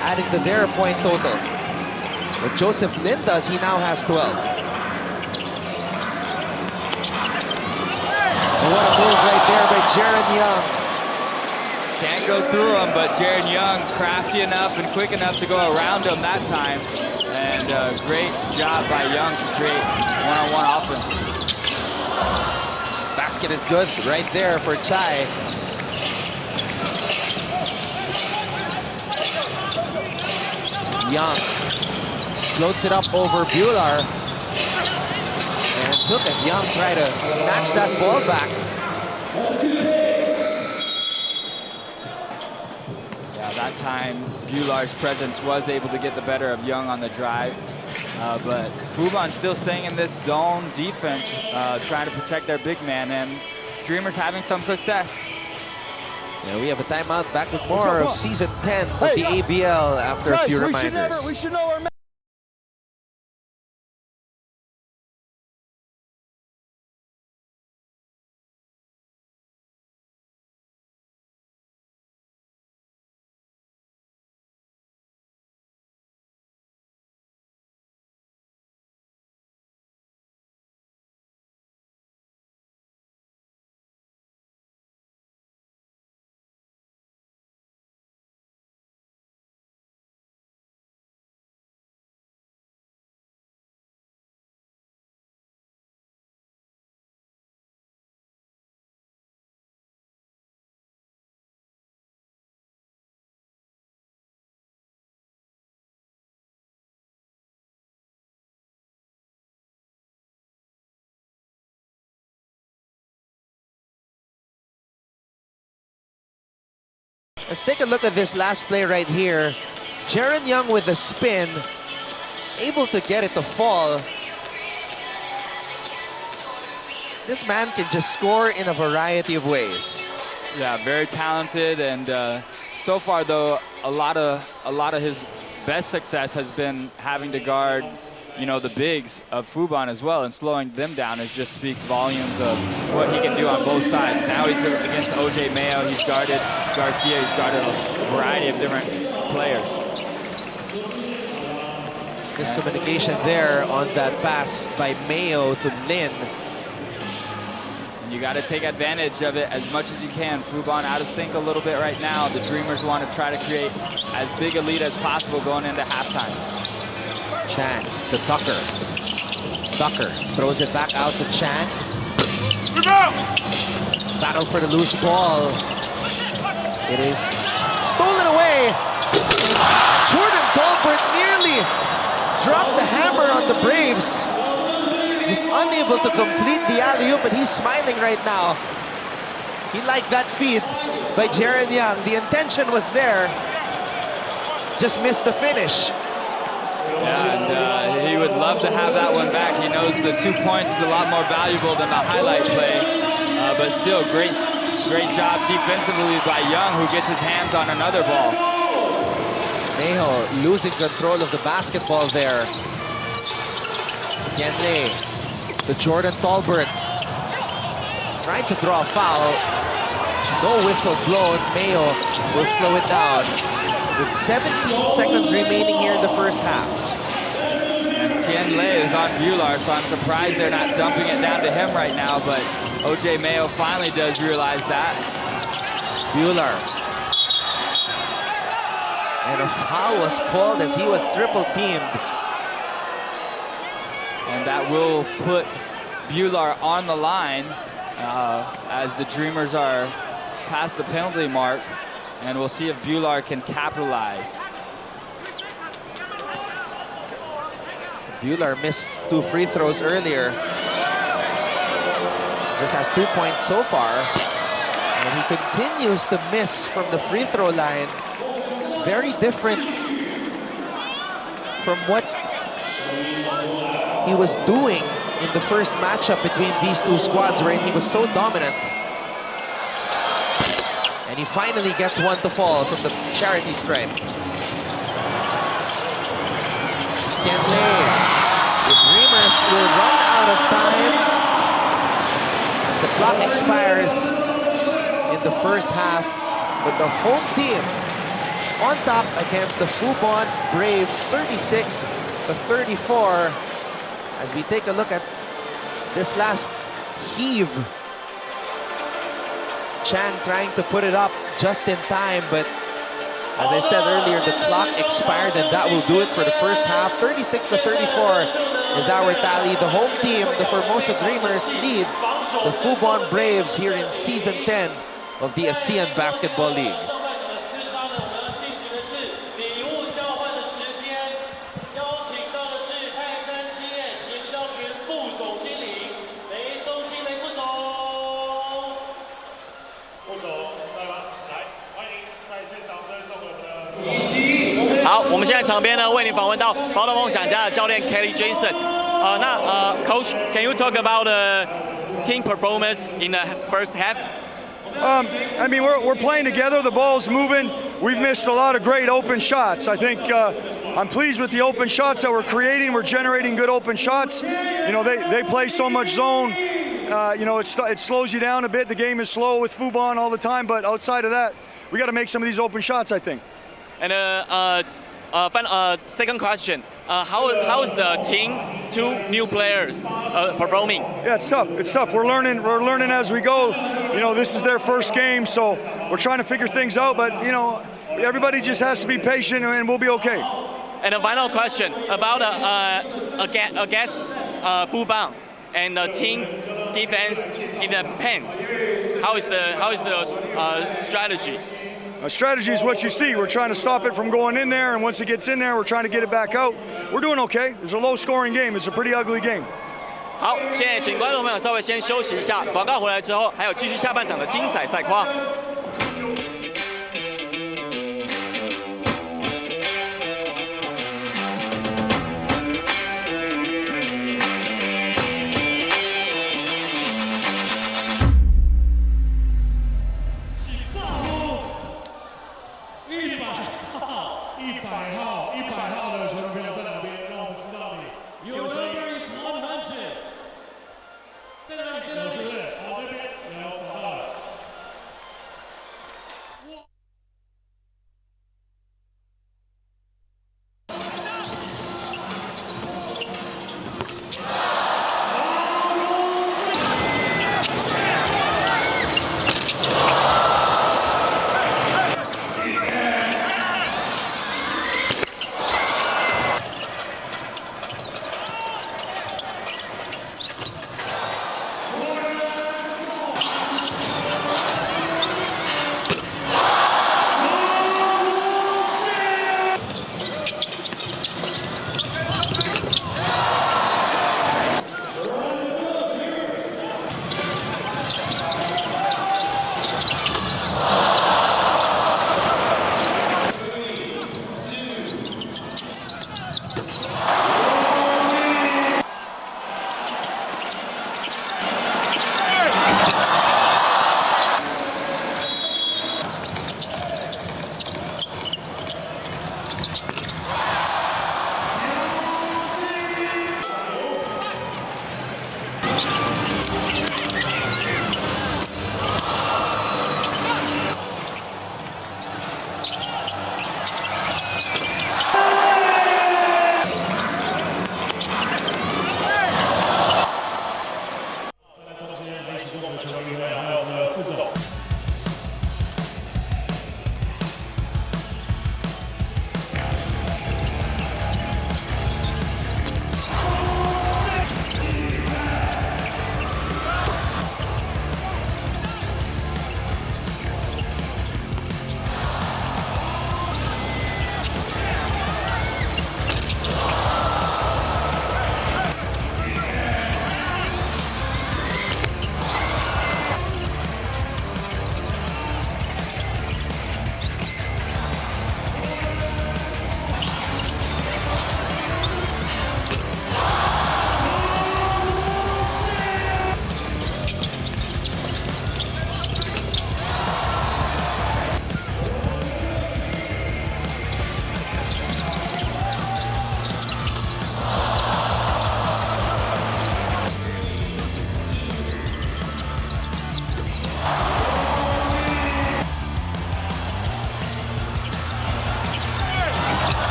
adding to their point total. What Joseph Lin does, he now has 12. And what a move right there by Jaron Young. Can't go through him, but Jaron Young, crafty enough and quick enough to go around him that time. And great job by Young to create one-on-one offense. Basket is good right there for Chai. Young floats it up over Bular. And look at Young try to snatch that ball back. That time, Bular's presence was able to get the better of Young on the drive. But Fubon still staying in this zone defense, trying to protect their big man, and Dreamers having some success. Yeah, we have a timeout. Back with more of Season 10 of the ABL after a few reminders. We should know our Let's take a look at this last play right here. Jaron Young with the spin, able to get it to fall. This man can just score in a variety of ways. Yeah, very talented, and so far though, a lot of his best success has been having to guard, you know, the bigs of Fubon as well, and slowing them down. It just speaks volumes of what he can do on both sides. Now he's against OJ Mayo, he's guarded Garcia, he's guarded a variety of different players. Miscommunication there on that pass by Mayo to Lin. And you got to take advantage of it as much as you can. Fubon out of sync a little bit right now. The Dreamers want to try to create as big a lead as possible going into halftime. Chan to Tucker. Tucker throws it back out to Chan. Battle for the loose ball. It is stolen away. Jordan Tolbert nearly dropped the hammer on the Braves. Just unable to complete the alley-oop, but he's smiling right now. He liked that feed by Jaron Young. The intention was there. Just missed the finish. Yeah, and he would love to have that one back. He knows the 2 points is a lot more valuable than the highlight play. But still, great job defensively by Young, who gets his hands on another ball. Neho losing control of the basketball there. Yenle to Jordan Tolbert. Trying to draw a foul. No whistle blown. Mayo will slow it down. With 17 seconds remaining here in the first half. And Tianle is on Bular, so I'm surprised they're not dumping it down to him right now, but OJ Mayo finally does realize that. Bular. And a foul was called as he was triple teamed. And that will put Bular on the line as the Dreamers are past the penalty mark. And we'll see if Bular can capitalize. Bular missed 2 free throws earlier. Just has 2 points so far. And he continues to miss from the free throw line. Very different from what he was doing in the first matchup between these two squads, where he was so dominant. And And he finally gets one to fall from the charity stripe. Can't lay. The Dreamers will run out of time as the clock expires in the first half. But the home team on top against the Fubon Braves, 36-34. As we take a look at this last heave. Chan trying to put it up just in time, but as I said earlier, the clock expired and that will do it for the first half. 36-34 is our tally. The home team, the Formosa Dreamers, lead the Fubon Braves here in Season 10 of the ASEAN Basketball League.好，我们现在场边呢为您访问到宝岛梦想家的教练 Kelly Jason。Coach, can you talk about the team performance in the first half? I mean, we're playing together. The ball's moving. We've missed a lot of great open shots. I think I'm pleased with the open shots that we're creating. We're generating good open shots. You know, they play so much zone. You know, it slows you down a bit. The game is slow with Fubon all the time, but outside of that, we got to make some of these open shots, I think. And second question, how is the team, 2 new players, performing? Yeah, it's tough. It's tough. We're learning as we go. You know, this is their first game, so we're trying to figure things out. But you know, everybody just has to be patient, and we'll be okay. And a final question about against Fubon and the team defense in the pen. How is the strategy? Strategy is what you see. We're trying to stop it from going in there, and once it gets in there, we're trying to get it back out. We're doing okay. It's a low-scoring game. It's a pretty ugly game. 好，现在请观众朋友稍微先休息一下，广告回来之后，还有继续下半场的精彩赛况。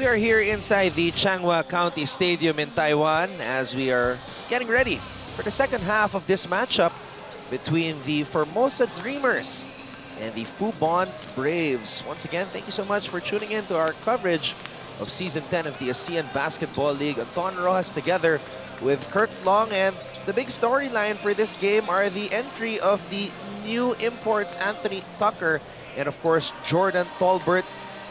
We are here inside the Changhua County Stadium in Taiwan as we are getting ready for the second half of this matchup between the Formosa Dreamers and the Fubon Braves. Once again, thank you so much for tuning in to our coverage of Season 10 of the ASEAN Basketball League. Anton Rojas together with Kirk Long, and the big storyline for this game are the entry of the new imports Anthony Tucker and of course Jordan Tolbert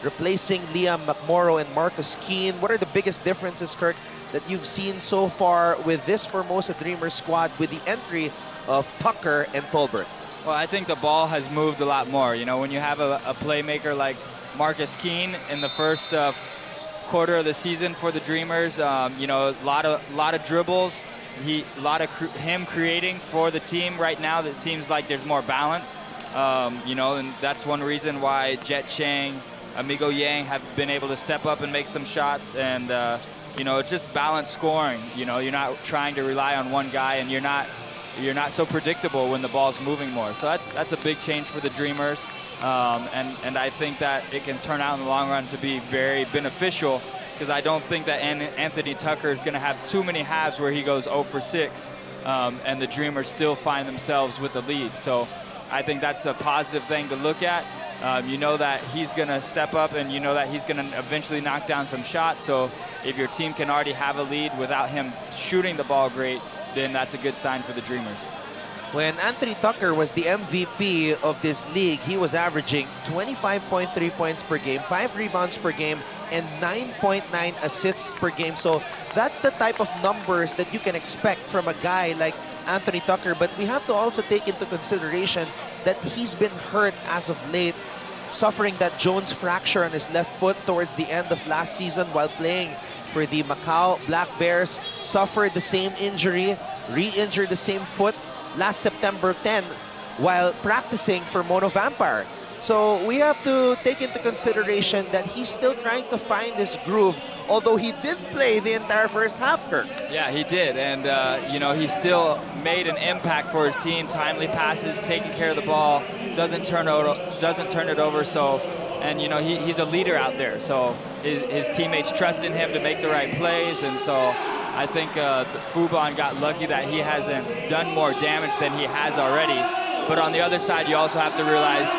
replacing Liam McMorrow and Marcus Keane. What are the biggest differences, Kirk, that you've seen so far with this Formosa Dreamers squad with the entry of Tucker and Tolbert? Well, I think the ball has moved a lot more. You know, when you have a playmaker like Marcus Keane in the first quarter of the season for the Dreamers, you know, a lot of dribbles. A lot of him creating for the team right now. That seems like there's more balance. You know, and that's one reason why Jet Chang, Amigo Yang have been able to step up and make some shots, and you know, just balanced scoring. You know, you're not trying to rely on one guy, and you're not so predictable when the ball's moving more. So that's a big change for the Dreamers, and I think that it can turn out in the long run to be very beneficial, because I don't think that Anthony Tucker is going to have too many halves where he goes 0 for 6, and the Dreamers still find themselves with the lead. So I think that's a positive thing to look at. You know that he's going to step up, and you know that he's going to eventually knock down some shots. So if your team can already have a lead without him shooting the ball great, then that's a good sign for the Dreamers. When Anthony Tucker was the MVP of this league, he was averaging 25.3 points per game, 5 rebounds per game, and 9.9 assists per game. So that's the type of numbers that you can expect from a guy like Anthony Tucker. But we have to also take into consideration that he's been hurt as of late, suffering that Jones fracture on his left foot towards the end of last season while playing for the Macau Black Bears. Suffered the same injury, re-injured the same foot last September 10 while practicing for Mono Vampire. So we have to take into consideration that he's still trying to find his groove, although he did play the entire first half, Kirk. Yeah, he did, and you know, he still made an impact for his team. Timely passes, taking care of the ball, doesn't turn it over. So, and you know, he's a leader out there. So his teammates trust in him to make the right plays, and so I think the Fubon got lucky that he hasn't done more damage than he has already. But on the other side, you also have to realize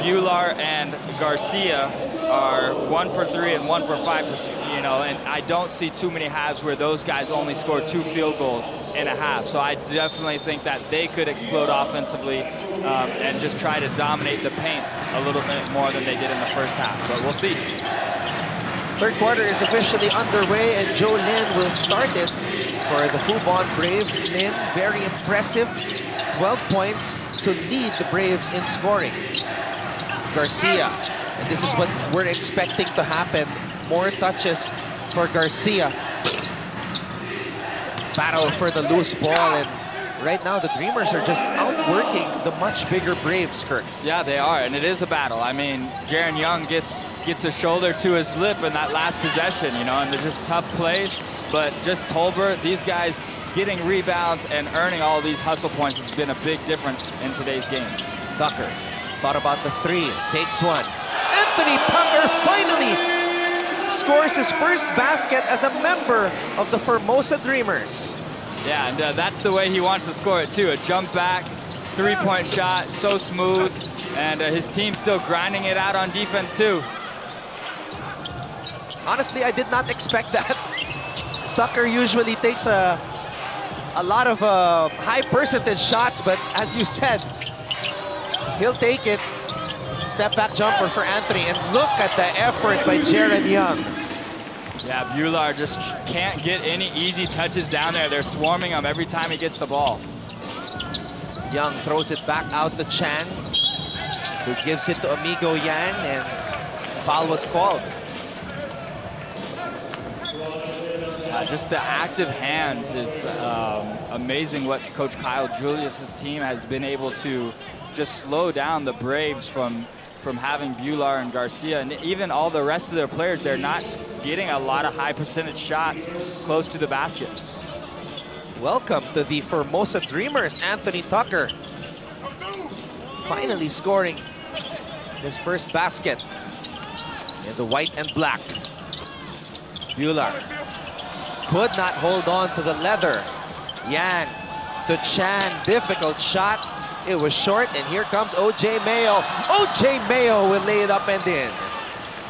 Bular and Garcia are 1 for 3 and 1 for 5%, you know, and I don't see too many halves where those guys only score 2 field goals in a half. So I definitely think that they could explode offensively and just try to dominate the paint a little bit more than they did in the first half, but we'll see. Third quarter is officially underway, and Joe Lin will start it for the Fubon Braves. Lin, very impressive, 12 points to lead the Braves in scoring. Garcia, and this is what we're expecting to happen. More touches for Garcia. Battle for the loose ball, and right now the Dreamers are just outworking the much bigger Braves, Kirk. Yeah, they are, and it is a battle. I mean, Jaren Young gets a shoulder to his lip in that last possession, you know, and they're just tough plays. But just Tolbert, these guys getting rebounds and earning all these hustle points has been a big difference in today's game. Tucker thought about the 3, takes one. Anthony Tucker finally scores his first basket as a member of the Formosa Dreamers. Yeah, and that's the way he wants to score it too. A jump back, 3-point shot, so smooth, and his team's still grinding it out on defense too. Honestly, I did not expect that. Tucker usually takes a lot of high percentage shots, but as you said, he'll take it. Step back jumper for Anthony, and look at the effort by Jaren Young. Yeah, Bular just can't get any easy touches down there. They're swarming him every time he gets the ball. Young throws it back out to Chang, who gives it to Amigo Yang, and foul was called. Just the active hands. It's amazing what Coach Kyle Julius's team has been able to just slow down the Braves from having Bular and Garcia, and even all the rest of their players. They're not getting a lot of high percentage shots close to the basket. Welcome to the Formosa Dreamers, Anthony Tucker. Finally scoring his first basket in the white and black. Buehler could not hold on to the leather. Yang to Chan, difficult shot. It was short, and here comes O.J. Mayo. O.J. Mayo will lay it up and in.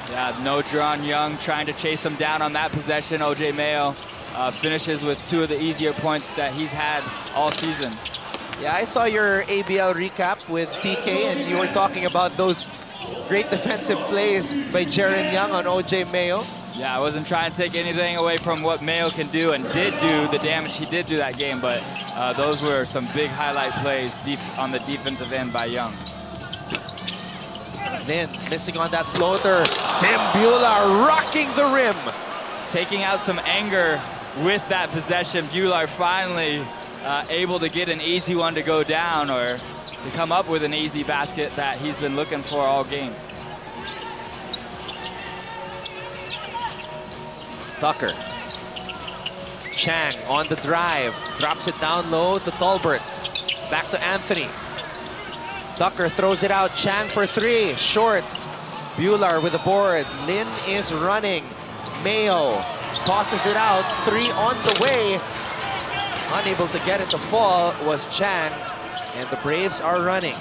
Yeah, no drawn Young trying to chase him down on that possession. O.J. Mayo finishes with 2 of the easier points that he's had all season. Yeah, I saw your ABL recap with TK, and you were talking about those great defensive plays by Jaren Young on O.J. Mayo. Yeah, I wasn't trying to take anything away from what Mayo can do and did do, the damage he did do that game, but those were some big highlight plays deep on the defensive end by Young. Then, missing on that floater, Sim Buehler rocking the rim. Taking out some anger with that possession. Buehler finally able to get an easy one to go down or to come up with an easy basket that he's been looking for all game. Tucker. Chang on the drive, drops it down low to Tolbert. Back to Anthony. Tucker throws it out, Chang for 3, short. Buehler with the board, Lin is running. Mayo tosses it out, 3 on the way. Unable to get it to fall was Chang, and the Braves are running.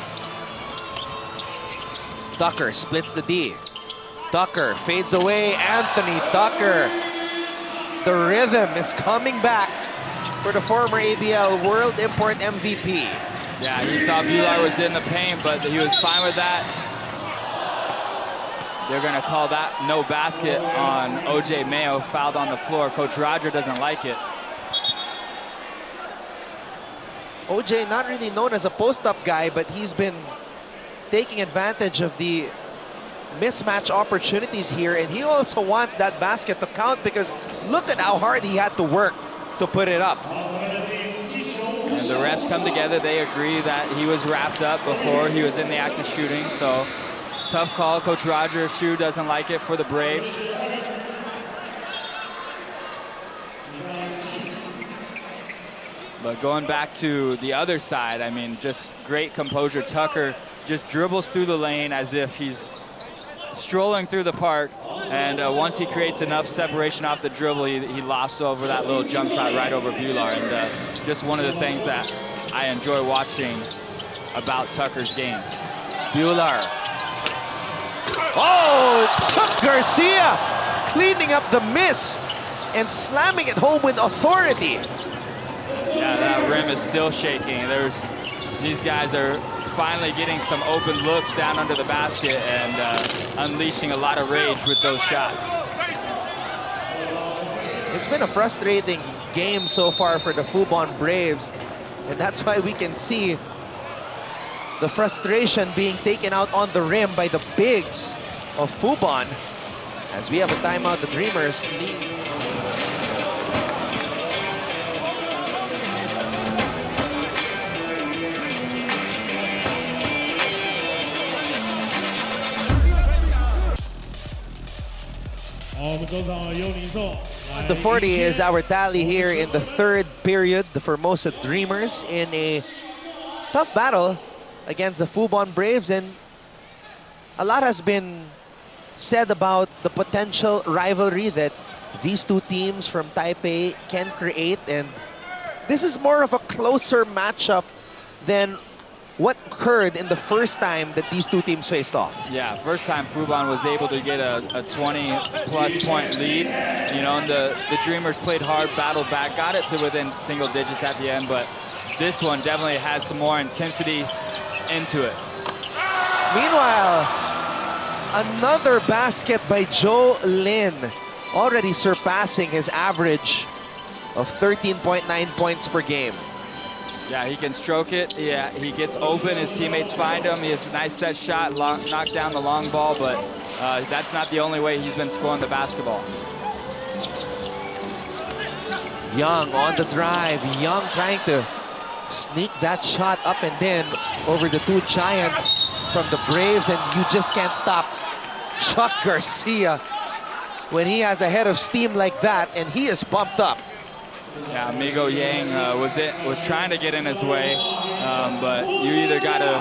Tucker splits the D. Tucker fades away, Anthony Tucker. The rhythm is coming back for the former ABL World Import MVP. Yeah, he saw Buehler was in the paint, but he was fine with that. They're gonna call that no basket on O.J. Mayo, fouled on the floor. Coach Roger doesn't like it. O.J. not really known as a post-up guy, but he's been taking advantage of the mismatch opportunities here, and he also wants that basket to count because look at how hard he had to work to put it up. And the refs come together, they agree that he was wrapped up before he was in the act of shooting, so tough call. Coach Roger Shu doesn't like it for the Braves. But going back to the other side, I mean, just great composure. Tucker just dribbles through the lane as if he's strolling through the park, and once he creates enough separation off the dribble, he lofts over that little jump shot right over Buehler, and just one of the things that I enjoy watching about Tucker's game. Buehler. Oh, Chuck Garcia cleaning up the miss and slamming it home with authority. Yeah, that rim is still shaking. These guys are finally getting some open looks down under the basket and unleashing a lot of rage with those shots. It's been a frustrating game so far for the Fubon Braves, and that's why we can see the frustration being taken out on the rim by the bigs of Fubon. As we have a timeout, the Dreamers lead. The 40 is our tally here in the 3rd period. The Formosa Dreamers in a tough battle against the Fubon Braves, and a lot has been said about the potential rivalry that these two teams from Taipei can create, and this is more of a closer matchup than what occurred in the first time that these two teams faced off. Yeah, first time Fubon was able to get a 20-plus point lead. You know, and the Dreamers played hard, battled back, got it to within single digits at the end, but this one definitely has some more intensity into it. Meanwhile, another basket by Joe Lin, already surpassing his average of 13.9 points per game. Yeah, he can stroke it. Yeah, he gets open. His teammates find him. He has a nice set shot, knock down the long ball, but that's not the only way he's been scoring the basketball. Young on the drive. Young trying to sneak that shot up and in over the two giants from the Braves, and you just can't stop Chuck Garcia when he has a head of steam like that, and he is pumped up. Yeah, Miguel Yang was trying to get in his way, but you either got to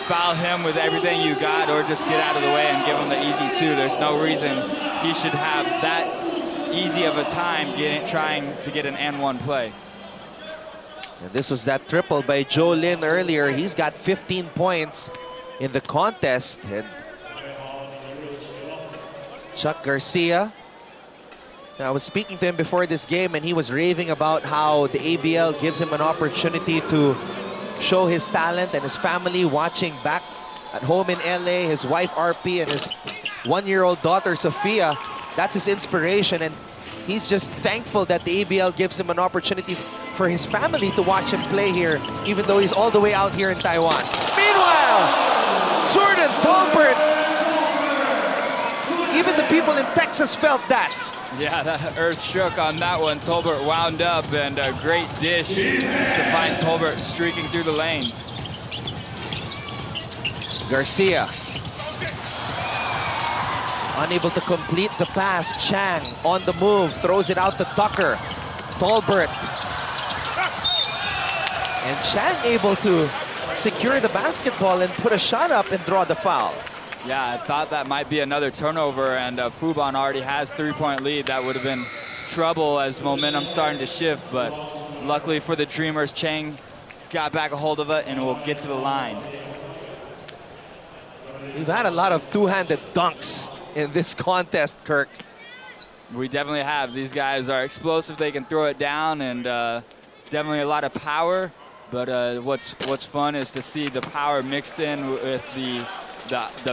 foul him with everything you got or just get out of the way and give him the easy two. There's no reason he should have that easy of a time trying to get an N1 play. And this was that triple by Joe Lin earlier. He's got 15 points in the contest. And Chuck Garcia, I was speaking to him before this game, and he was raving about how the ABL gives him an opportunity to show his talent, and his family watching back at home in LA, his wife RP and his 1-year-old daughter Sophia. That's his inspiration, and he's just thankful that the ABL gives him an opportunity for his family to watch him play here, even though he's all the way out here in Taiwan. Meanwhile, Jordan Tolbert, even the people in Texas felt that. Yeah, that earth shook on that one. Tolbert wound up, and a great dish to find Tolbert streaking through the lane. Garcia, unable to complete the pass. Chang on the move, throws it out to Tucker. Tolbert. And Chang able to secure the basketball and put a shot up and draw the foul. Yeah, I thought that might be another turnover, and Fubon already has 3-point lead. That would have been trouble as momentum starting to shift, but luckily for the Dreamers, Chang got back a hold of it and will get to the line. We've had a lot of two-handed dunks in this contest, Kirk. We definitely have. These guys are explosive. They can throw it down, and definitely a lot of power. But what's fun is to see the power mixed in with the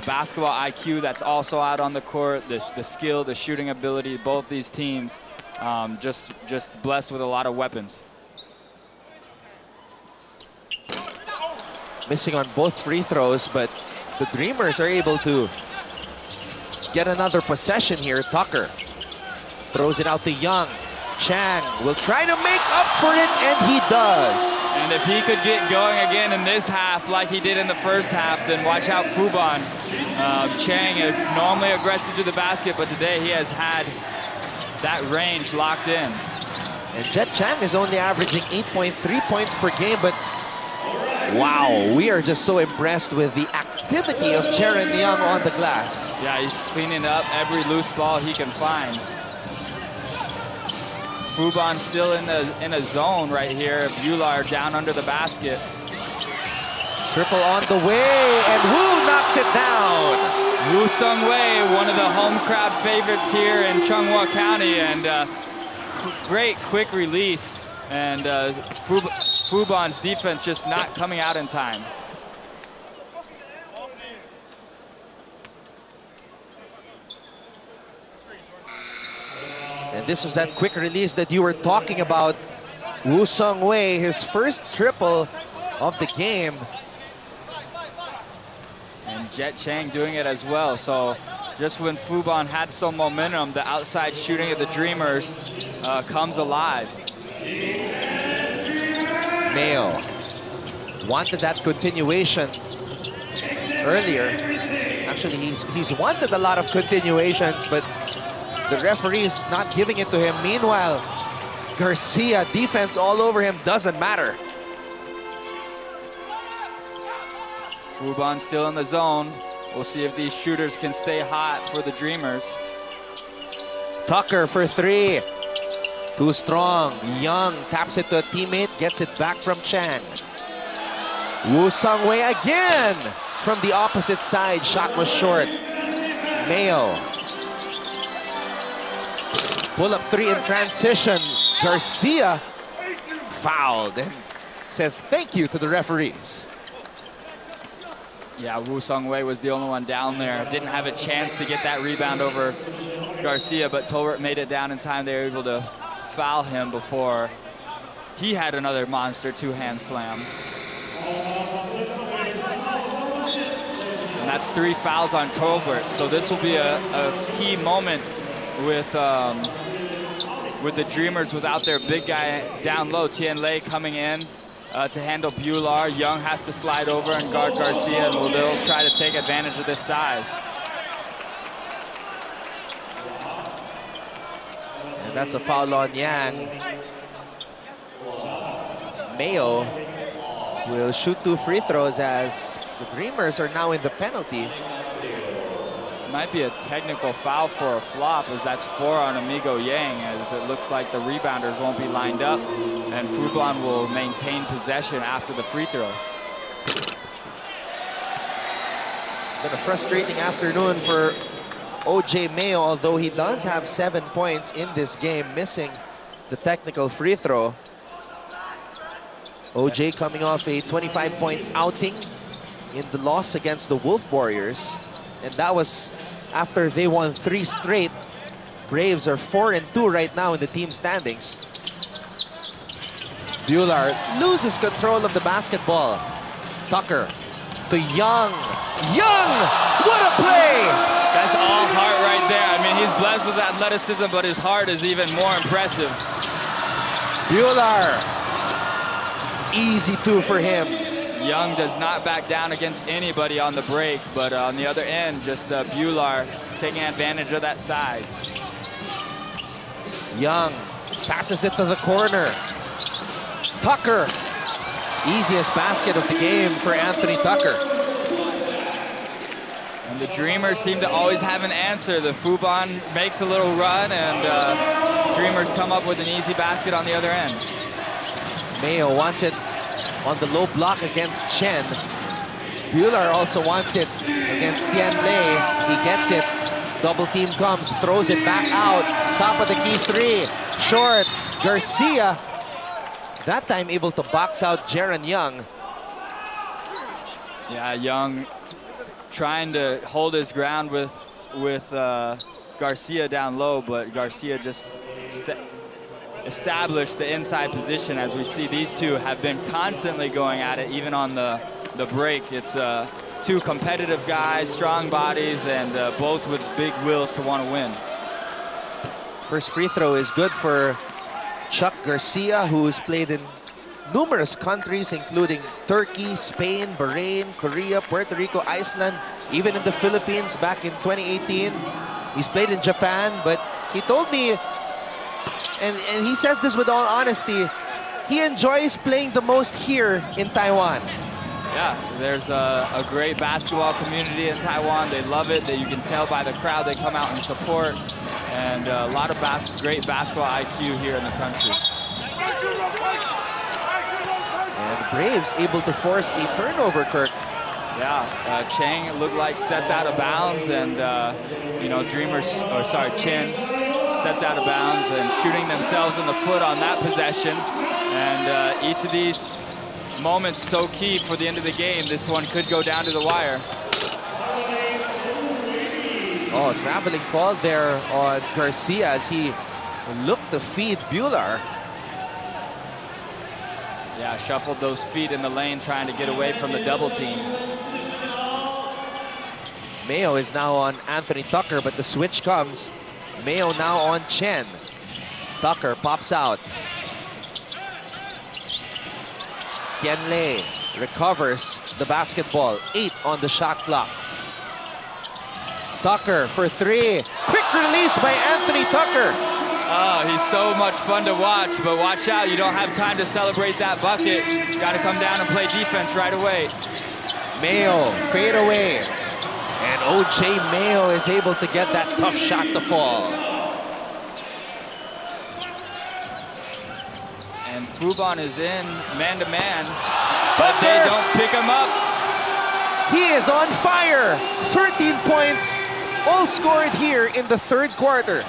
basketball IQ that's also out on the court, the skill, the shooting ability. Both these teams just blessed with a lot of weapons. Missing on both free throws, but the Dreamers are able to get another possession here. Tucker throws it out to Young. Chang will try to make up for it, and he does. And if he could get going again in this half like he did in the first half, then watch out Fubon. Chang is normally aggressive to the basket, but today he has had that range locked in. And Jet Chang is only averaging 8.3 points per game, but wow, we are just so impressed with the activity of Jaron Young on the glass. Yeah, he's cleaning up every loose ball he can find. Fubon still in a zone right here. Bular down under the basket. Triple on the way, and Wu knocks it down. Wu Sung Wei, one of the home crowd favorites here in Changhua County, and great quick release. And Fubon's defense just not coming out in time. And this was that quick release that you were talking about. Wu Sung Wei, his first triple of the game. And Jet Chang doing it as well. So just when Fubon had some momentum, the outside shooting of the Dreamers comes alive. Mayo wanted that continuation earlier. Actually, he's wanted a lot of continuations, but the referee is not giving it to him. Meanwhile, Garcia, defense all over him, doesn't matter. Fubon still in the zone. We'll see if these shooters can stay hot for the Dreamers. Tucker for three. Too strong. Young taps it to a teammate, gets it back from Chang. Wu Sung Wei again from the opposite side. Shot was short. Mayo. Pull up three in transition. Garcia fouled and says thank you to the referees. Yeah, Wu Sung Wei was the only one down there. Didn't have a chance to get that rebound over Garcia, but Tolbert made it down in time. They were able to foul him before he had another monster two-hand slam. And that's 3 fouls on Tolbert. So this will be a key moment with the Dreamers without their big guy down low. Tien Lei coming in to handle Bular. Young has to slide over and guard Garcia, and they'll try to take advantage of this size. And that's a foul on Yang. Mayo will shoot 2 free throws as the Dreamers are now in the penalty. Might be a technical foul for a flop, as that's 4 on Amigo Yang, as it looks like the rebounders won't be lined up, and Fubon will maintain possession after the free throw. It's been a frustrating afternoon for OJ Mayo, although he does have 7 points in this game, missing the technical free throw. OJ coming off a 25-point outing in the loss against the Wolf Warriors. And that was after they won 3 straight. Braves are 4-2 right now in the team standings. Bular loses control of the basketball. Tucker to Young. Young! What a play! That's all heart right there. I mean, he's blessed with athleticism, but his heart is even more impressive. Bular. Easy 2 for him. Young does not back down against anybody on the break, but on the other end, just Bular taking advantage of that size. Young passes it to the corner. Tucker. Easiest basket of the game for Anthony Tucker. And the Dreamers seem to always have an answer. The Fubon makes a little run, and Dreamers come up with an easy basket on the other end. Mayo wants it on the low block against Chen. Bular also wants it against Tian Lei. He gets it. Double team comes, throws it back out. Top of the key 3. Short. Garcia. That time able to box out Jaron Young. Yeah, Young trying to hold his ground with Garcia down low, but Garcia just established the inside position. As we see, these two have been constantly going at it, even on the break. It's 2 competitive guys, strong bodies, and both with big wills to want to win. First free throw is good for Chuck Garcia, who's played in numerous countries, including Turkey, Spain, Bahrain, Korea, Puerto Rico, Iceland, even in the Philippines back in 2018. He's played in Japan, but he told me, and he says this with all honesty, he enjoys playing the most here in Taiwan. Yeah, there's a great basketball community in Taiwan. They love it. That you can tell by the crowd. They come out and support, and a lot of great basketball IQ here in the country. And the Braves able to force a turnover, Kirk. Yeah, Chang looked like stepped out of bounds, and Chen stepped out of bounds and shooting themselves in the foot on that possession. And each of these moments so key for the end of the game. This one could go down to the wire. Oh, traveling call there on Garcia as he looked to feed Bular. Yeah, shuffled those feet in the lane trying to get away from the double team. Mayo is now on Anthony Tucker, but the switch comes. Mayo now on Chen. Tucker pops out. Tianlei recovers the basketball. 8 on the shot clock. Tucker for 3. Quick release by Anthony Tucker. Oh, he's so much fun to watch, but watch out. You don't have time to celebrate that bucket. You got to come down and play defense right away. Mayo, fade away. And OJ Mayo is able to get that tough shot to fall. And Fubon is in man-to-man, but they don't pick him up. He is on fire. 13 points, all scored here in the third quarter.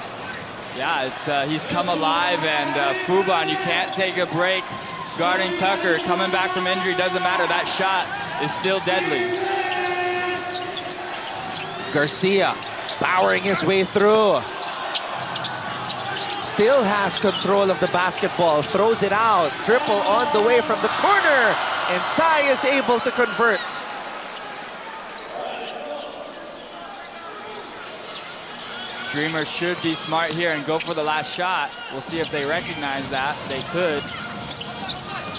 Yeah, he's come alive, and Fubon, you can't take a break. Guarding Tucker, coming back from injury, doesn't matter. That shot is still deadly. Garcia powering his way through. Still has control of the basketball, throws it out. Triple on the way from the corner, and Tsai is able to convert. Dreamers should be smart here and go for the last shot. We'll see if they recognize that. They could.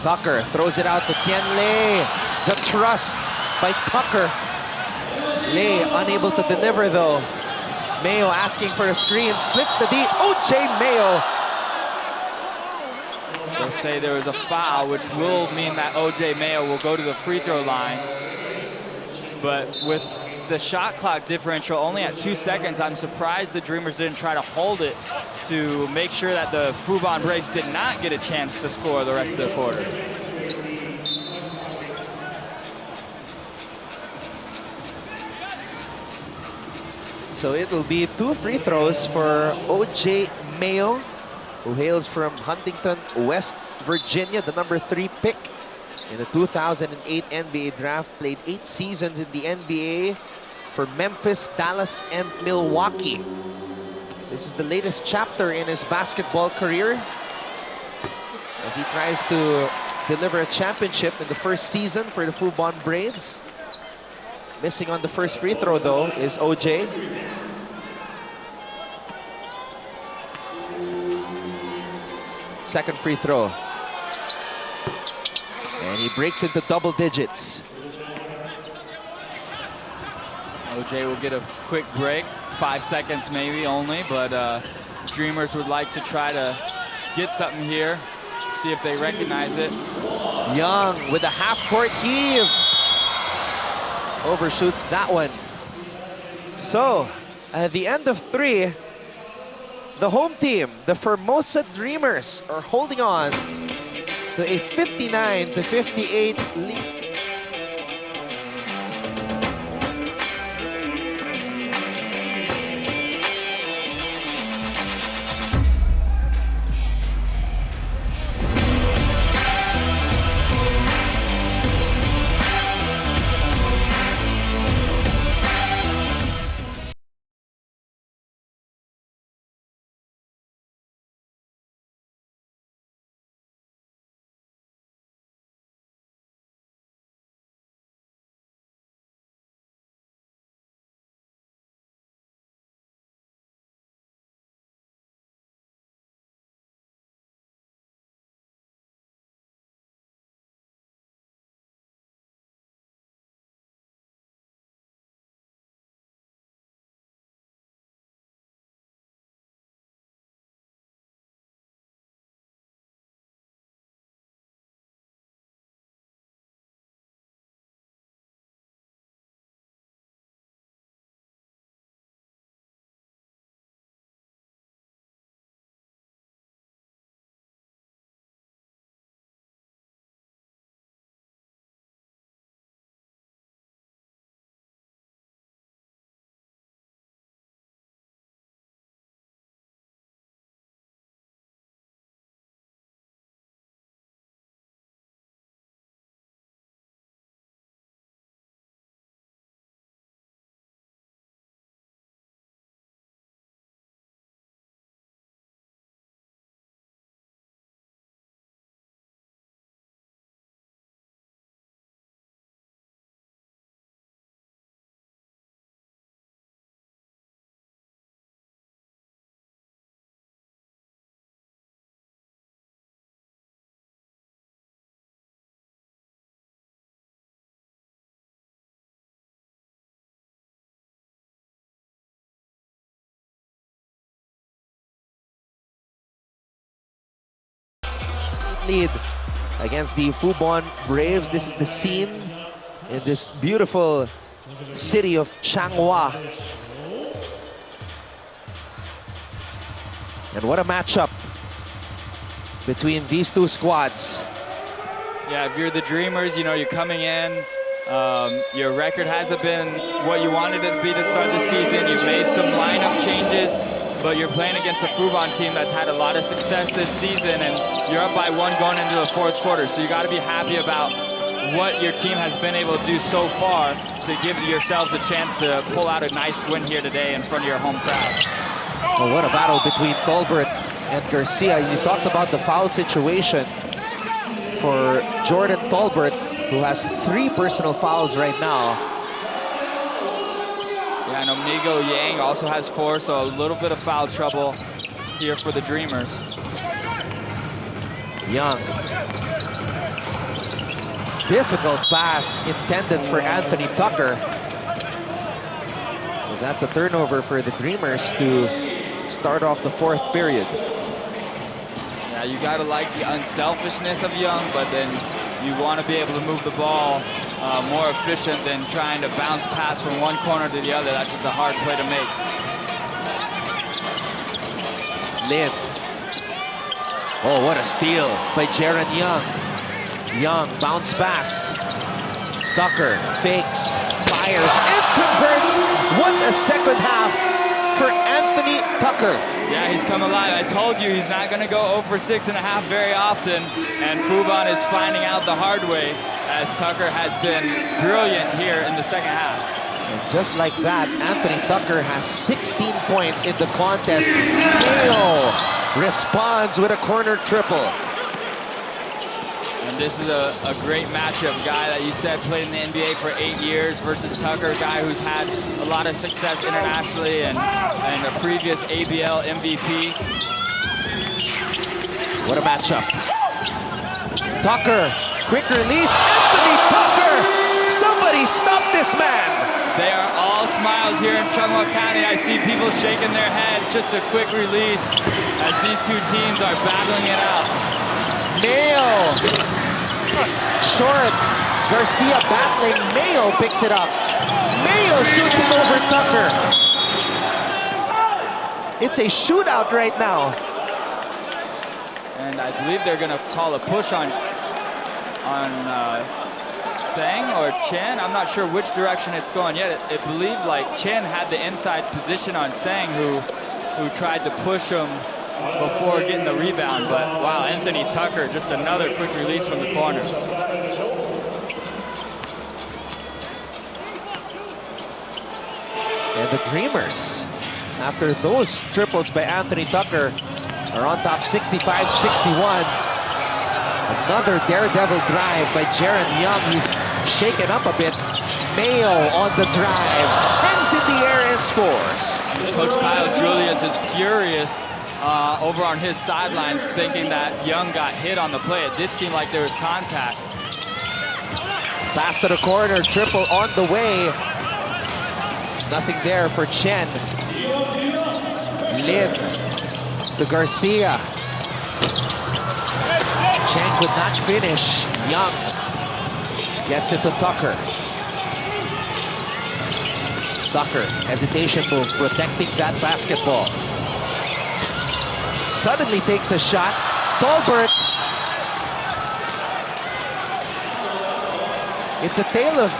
Tucker throws it out to Tianlei. The trust by Tucker. Lei unable to deliver though. Mayo asking for a screen, splits the D. OJ Mayo. They'll say there was a foul, which will mean that OJ Mayo will go to the free throw line. But with the shot clock differential only at 2 seconds, I'm surprised the Dreamers didn't try to hold it to make sure that the Fubon Braves did not get a chance to score the rest of the quarter. So it will be 2 free throws for O.J. Mayo, who hails from Huntington, West Virginia, the number 3 pick in the 2008 NBA draft. Played 8 seasons in the NBA for Memphis, Dallas, and Milwaukee. This is the latest chapter in his basketball career as he tries to deliver a championship in the first season for the Fubon Braves. Missing on the first free throw, though, is O.J. Second free throw. And he breaks into double digits. O.J. will get a quick break, 5 seconds maybe only, but Dreamers would like to try to get something here, see if they recognize it. Young with a half-court heave. Overshoots that one. So, at the end of 3, the home team, the Formosa Dreamers, are holding on to a 59-58 lead. Lead against the Fubon Braves. This is the scene in this beautiful city of Changhua. And what a matchup between these two squads. Yeah, if you're the Dreamers, you know, you're coming in. Your record hasn't been what you wanted it to be to start the season. You've made some lineup changes, but you're playing against a Fubon team that's had a lot of success this season, and you're up by 1 going into the 4th quarter. So you got to be happy about what your team has been able to do so far to give yourselves a chance to pull out a nice win here today in front of your home crowd. Well, what a battle between Tolbert and Garcia. You talked about the foul situation for Jordan Tolbert, who has 3 personal fouls right now. Yeah, I know Miguel Yang also has 4, so a little bit of foul trouble here for the Dreamers. Young. Difficult pass intended for Anthony Tucker. So that's a turnover for the Dreamers to start off the 4th period. Yeah, you gotta like the unselfishness of Young, but then you want to be able to move the ball more efficient than trying to bounce pass from one corner to the other. That's just a hard play to make. Lin. Oh, what a steal by Jaron Young. Young, bounce pass. Tucker fakes, fires, and converts. What a second half for Anthony Tucker. Yeah, he's come alive. I told you he's not going to go 0 for 6.5 very often, and Fubon is finding out the hard way as Tucker has been brilliant here in the second half. And just like that, Anthony Tucker has 16 points in the contest. Miguel responds with a corner triple. And this is a great matchup. Guy that you said played in the NBA for 8 years versus Tucker, guy who's had a lot of success internationally and a previous ABL MVP. What a matchup. Tucker, quick release. Anthony Tucker! Somebody stop this man! They are all smiles here in Changhua County. I see people shaking their heads. Just a quick release as these two teams are battling it out. Mayo. Short. Garcia battling. Mayo picks it up. Mayo shoots it over Tucker. It's a shootout right now. And I believe they're going to call a push on Sang or Chen. I'm not sure which direction it's going yet. It believed like Chen had the inside position on Sang, who tried to push him before getting the rebound. But wow, Anthony Tucker, just another quick release from the corner. And the Dreamers, after those triples by Anthony Tucker, are on top 65-61. Another daredevil drive by Jaron Young. He's shaken up a bit. Mayo on the drive, hangs in the air and scores. Coach Kyle Julius is furious over on his sideline, thinking that Young got hit on the play. It did seem like there was contact. Pass to the corner, triple on the way. Nothing there for Chen. Lin to Garcia. Chen could not finish. Young gets it to Tucker. Tucker, hesitation move, protecting that basketball. Suddenly takes a shot. Tolbert. It's a tale of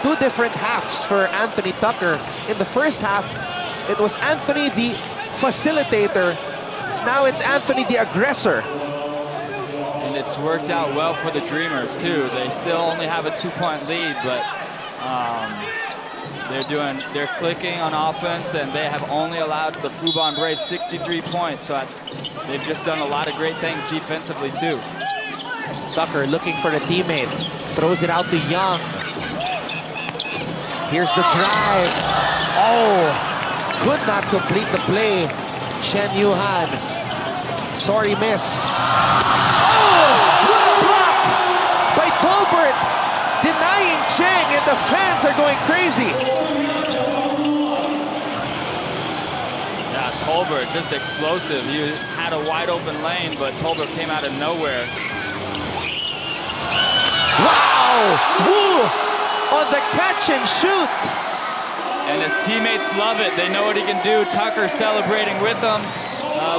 two different halves for Anthony Tucker. In the first half, it was Anthony the facilitator. Now it's Anthony the aggressor. And it's worked out well for the Dreamers too. They still only have a 2-point lead, but they're clicking on offense, and they have only allowed the Fubon Braves 63 points. So they've just done a lot of great things defensively too. Tucker looking for the teammate, throws it out to Young. Here's the drive. Oh, could not complete the play. Chen Yuhan. Sorry, miss. Oh, what a block by Tolbert, denying Cheng, and the fans are going crazy. Yeah, Tolbert just explosive. He had a wide open lane, but Tolbert came out of nowhere. Wow! Woo! On the catch and shoot. And his teammates love it. They know what he can do. Tucker celebrating with them,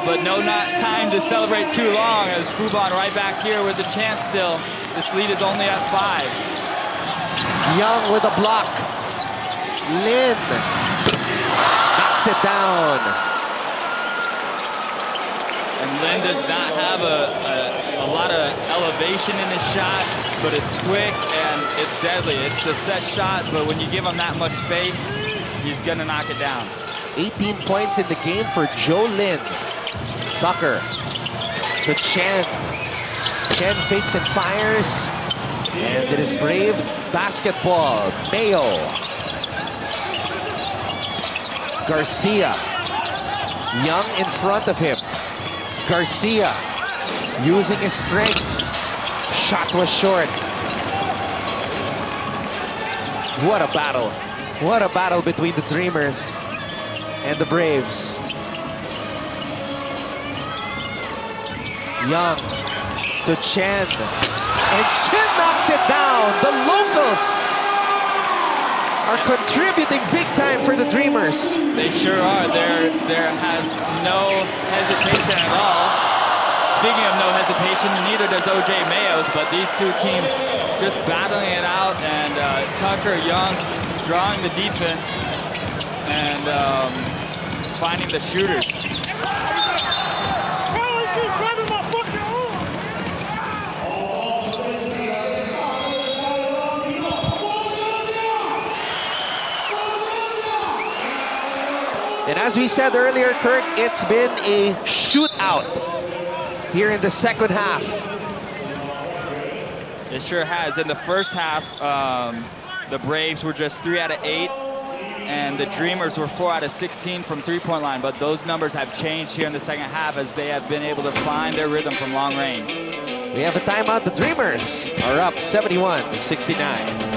but not time to celebrate too long, as Fubon right back here with a chance still. This lead is only at 5. Young with a block. Lin knocks it down. And Lin does not have a lot of elevation in his shot, but it's quick and it's deadly. It's a set shot, but when you give him that much space, he's gonna knock it down. 18 points in the game for Joe Lin. Tucker to Chen. Chen fakes and fires. And it is Braves basketball. Mayo. Garcia. Young in front of him. Garcia using his strength. Shot was short. What a battle. What a battle between the Dreamers and the Braves. Young to Chen. And Chen knocks it down. The locals are contributing big time for the Dreamers. They sure are. There has no hesitation at all. Speaking of no hesitation, neither does OJ Mayo's, but these two teams just battling it out, and Tucker Young drawing the defense and finding the shooters. And as we said earlier, Kirk, it's been a shootout here in the second half. It sure has. In the first half, the Braves were just 3 out of 8, and the Dreamers were 4 out of 16 from three-point line. But those numbers have changed here in the second half as they have been able to find their rhythm from long range. We have a timeout. The Dreamers are up 71-69.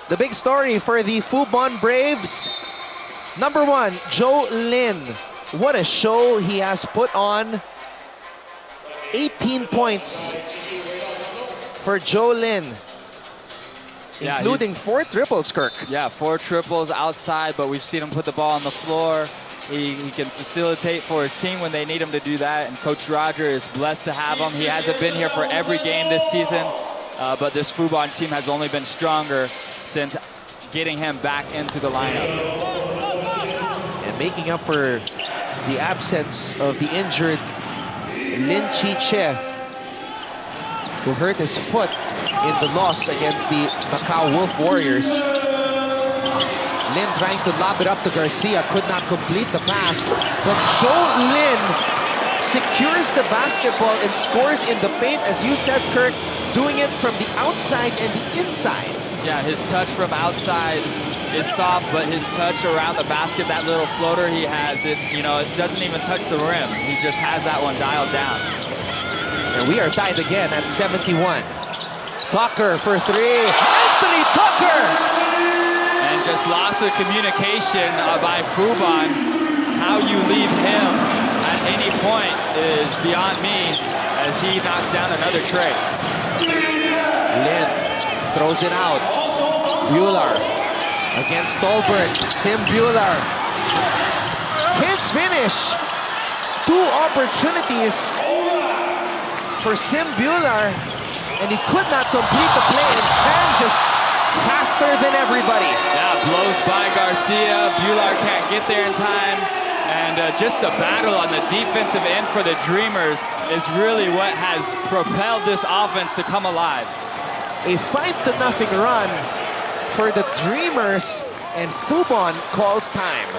The big story for the Fubon Braves. Number 1, Joe Lin. What a show he has put on. 18 points for Joe Lin. Yeah, including 4 triples, Kirk. Yeah, 4 triples outside, but we've seen him put the ball on the floor. He can facilitate for his team when they need him to do that, and Coach Roger is blessed to have him. He hasn't been here for every game this season, but this Fubon team has only been stronger since getting him back into the lineup. And making up for the absence of the injured Lin Chi-che, who hurt his foot in the loss against the Macau Wolf Warriors. Lin trying to lob it up to Garcia, could not complete the pass, but Joe Lin secures the basketball and scores in the paint, as you said, Kirk, doing it from the outside and the inside. Yeah, his touch from outside is soft, but his touch around the basket, that little floater he has, it doesn't even touch the rim. He just has that one dialed down. And we are tied again at 71. Tucker for 3. Anthony Tucker! And just loss of communication by Fubon. How you leave him at any point is beyond me as he knocks down another tray. Lin throws it out. Bueller against Stolberg. Sim Bueller can't finish. 2 opportunities for Sim Bueller, and he could not complete the play, and Chan just faster than everybody. Yeah, blows by Garcia. Bueller can't get there in time, and just the battle on the defensive end for the Dreamers is really what has propelled this offense to come alive. A 5-0 run for the Dreamers, and Fubon calls time.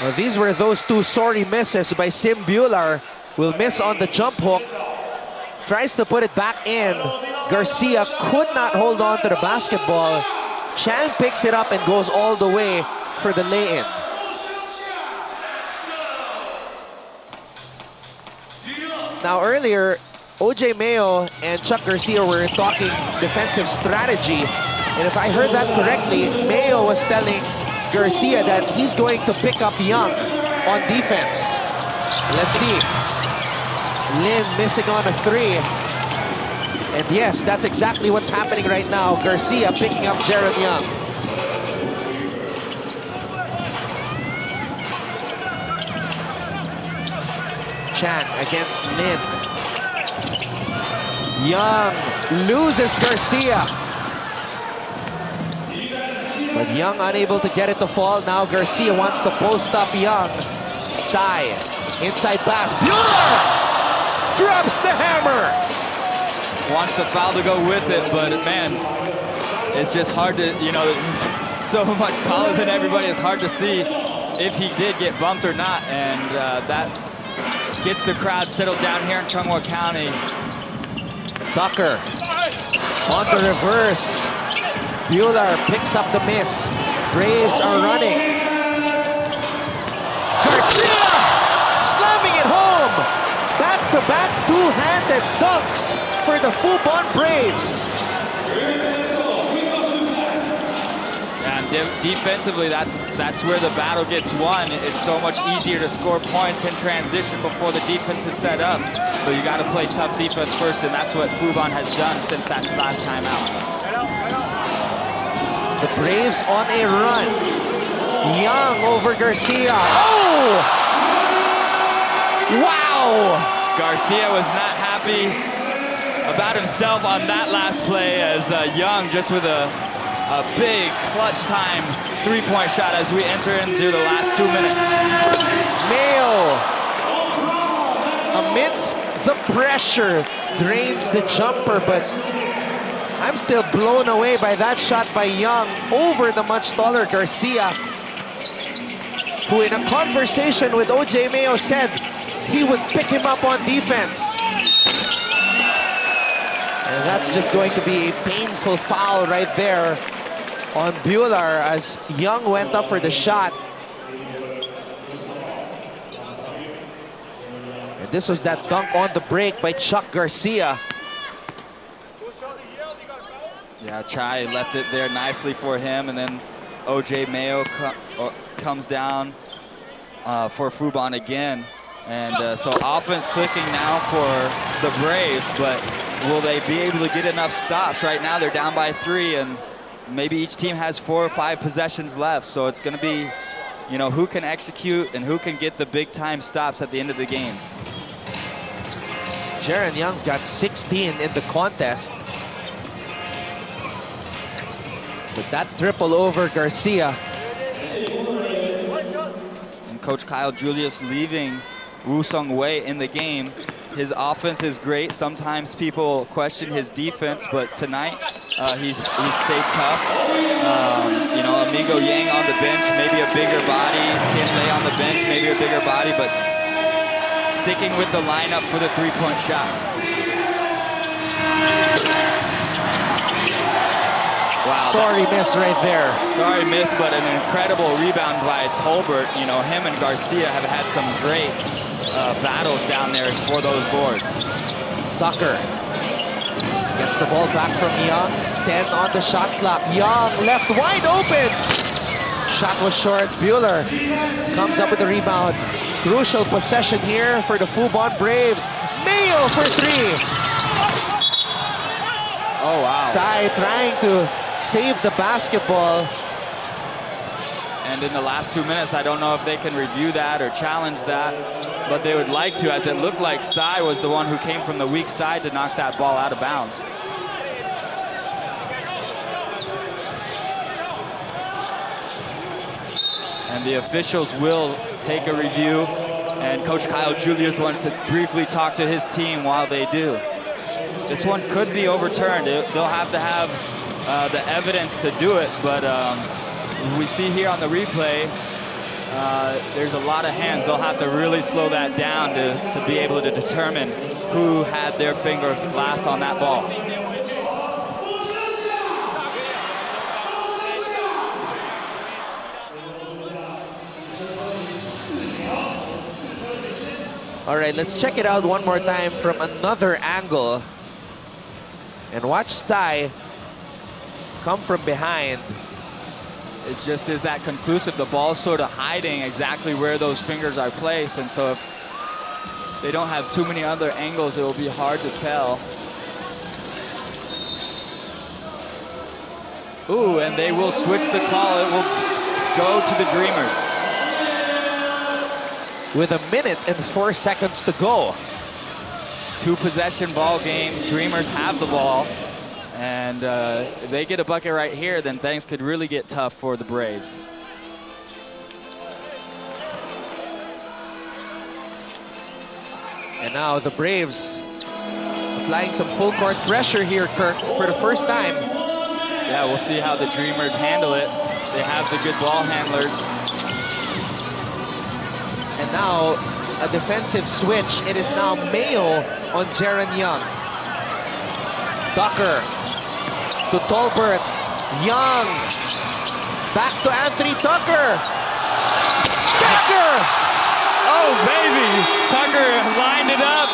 Well, these were those two sorry misses by Sim Bular. Will miss on the jump hook. Tries to put it back in. Garcia could not hold on to the basketball. Chang picks it up and goes all the way for the lay-in. Now earlier, OJ Mayo and Chuck Garcia were talking defensive strategy. And if I heard that correctly, Mayo was telling Garcia that he's going to pick up Young on defense. Let's see. Lin missing on a three. And yes, that's exactly what's happening right now. Garcia picking up Jaron Young. Chan against Lin. Young loses Garcia. But Young unable to get it to fall. Now Garcia wants to post up Young. Tsai, inside pass. Bueller drops the hammer. Wants the foul to go with it, but man, it's just hard to, you know, he's so much taller than everybody. It's hard to see if he did get bumped or not. And that gets the crowd settled down here in Changhua County. Tucker on the reverse. Bueller picks up the miss. Braves are running. Garcia slamming it home. Back-to-back two-handed dunks for the Fubon Braves. And defensively, that's where the battle gets won. It's so much easier to score points in transition before the defense is set up. But you got to play tough defense first, and that's what Fubon has done since that last time out. The Braves on a run. Young over Garcia. Oh! Wow! Garcia was not happy about himself on that last play as Young just with a big clutch time three-point shot as we enter into the last 2 minutes. Mayo, amidst the pressure, drains the jumper, but I'm still blown away by that shot by Young over the much taller Garcia, who in a conversation with OJ Mayo said he would pick him up on defense. And that's just going to be a painful foul right there on Bueller as Young went up for the shot. And this was that dunk on the break by Chuck Garcia. Yeah, Chai left it there nicely for him, and then OJ Mayo comes down for Fubon again. And so offense clicking now for the Braves, but will they be able to get enough stops? Right now they're down by 3, and maybe each team has 4 or 5 possessions left. So it's going to be, you know, who can execute and who can get the big time stops at the end of the game. Jaron Young's got 16 in the contest. With that triple over Garcia. And Coach Kyle Julius leaving Woo Sung Wei in the game. His offense is great. Sometimes people question his defense, but tonight he's stayed tough. You know, Amigo Yang on the bench, maybe a bigger body. Tian Lei on the bench, maybe a bigger body, but sticking with the lineup for the three-point shot. Wow. Sorry miss right there. Sorry miss, but an incredible rebound by Tolbert. You know, him and Garcia have had some great battles down there for those boards. Tucker gets the ball back from Young. 10 on the shot clock. Young left wide open. Shot was short. Bueller comes up with the rebound. Crucial possession here for the Fubon Braves. Mayo for 3. Oh, wow. Tsai trying to save the basketball. And in the last 2 minutes, I don't know if they can review that or challenge that, but they would like to, as it looked like Tsai was the one who came from the weak side to knock that ball out of bounds. And the officials will take a review, and Coach Kyle Julius wants to briefly talk to his team while they do. This one could be overturned. They'll have to have the evidence to do it, but we see here on the replay, there's a lot of hands. They'll have to really slow that down to be able to determine who had their fingers last on that ball. All right, let's check it out one more time from another angle. And watch Tai come from behind. It just is that conclusive. The ball's sort of hiding exactly where those fingers are placed. And so if they don't have too many other angles, it will be hard to tell. Ooh, and they will switch the call. It will go to the Dreamers. With 1 minute and 4 seconds to go. 2-possession ball game. Dreamers have the ball. And if they get a bucket right here, then things could really get tough for the Braves. And now the Braves applying some full court pressure here, Kirk, for the first time. Yeah, we'll see how the Dreamers handle it. They have the good ball handlers. And now a defensive switch. It is now Mayo on Jaron Young. Tucker to Tolbert. Young. Back to Anthony Tucker. Tucker! Oh, baby! Tucker lined it up,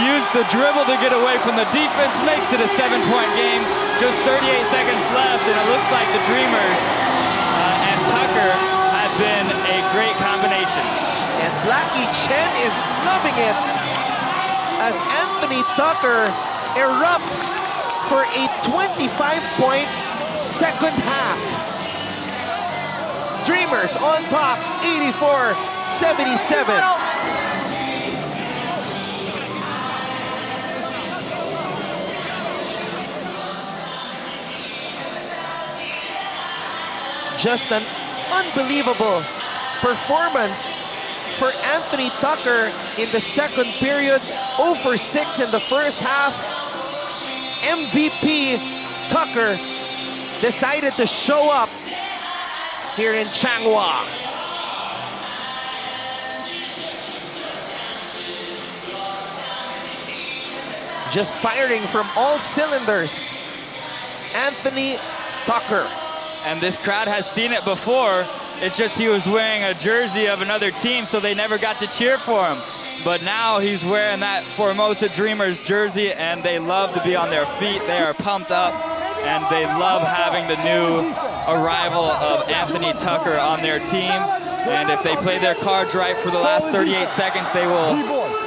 used the dribble to get away from the defense, makes it a 7-point game. Just 38 seconds left, and it looks like the Dreamers and Tucker have been a great combination. And Blackie Chen is loving it as Anthony Tucker erupts for a 25-point second half. Dreamers on top, 84-77. Just an unbelievable performance for Anthony Tucker in the second period. 0 for 6 in the first half. MVP Tucker decided to show up here in Changhua. Just firing from all cylinders. Anthony Tucker. And this crowd has seen it before. It's just he was wearing a jersey of another team, so they never got to cheer for him. But now he's wearing that Formosa Dreamers jersey, and they love to be on their feet. They are pumped up, and they love having the new arrival of Anthony Tucker on their team. And if they play their cards right for the last 38 seconds, they will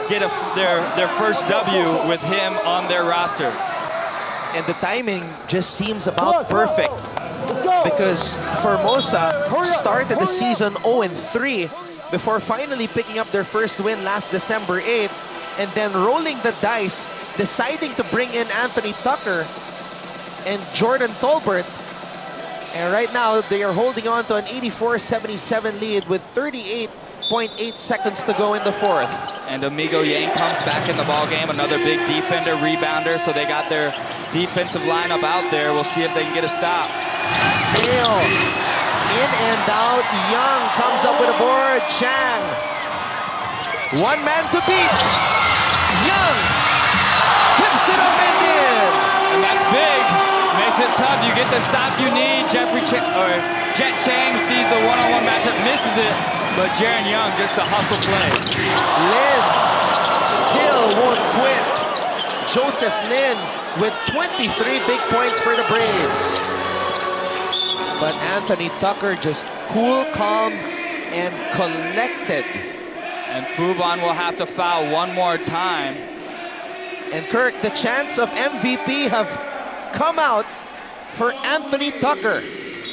get their first W with him on their roster. And the timing just seems about perfect, because Formosa started the season 0-3 before finally picking up their first win last December 8th, and then rolling the dice, deciding to bring in Anthony Tucker and Jordan Tolbert. And right now, they are holding on to an 84-77 lead with 38.8 seconds to go in the fourth. And Amigo Yang comes back in the ball game, another big defender, rebounder, so they got their defensive lineup out there. We'll see if they can get a stop. Hill, in and out. Young comes up with a board. Chang, one man to beat. Young tips it up and in. And that's big. Makes it tough. You get the stop you need. Jet Chang sees the one-on-one matchup, misses it, but Jaron Young just a hustle play. Lin still won't quit. Joseph Lin with 23 big points for the Braves. But Anthony Tucker just cool, calm, and collected. And Fubon will have to foul one more time. And Kirk, the chance of MVP have come out for Anthony Tucker.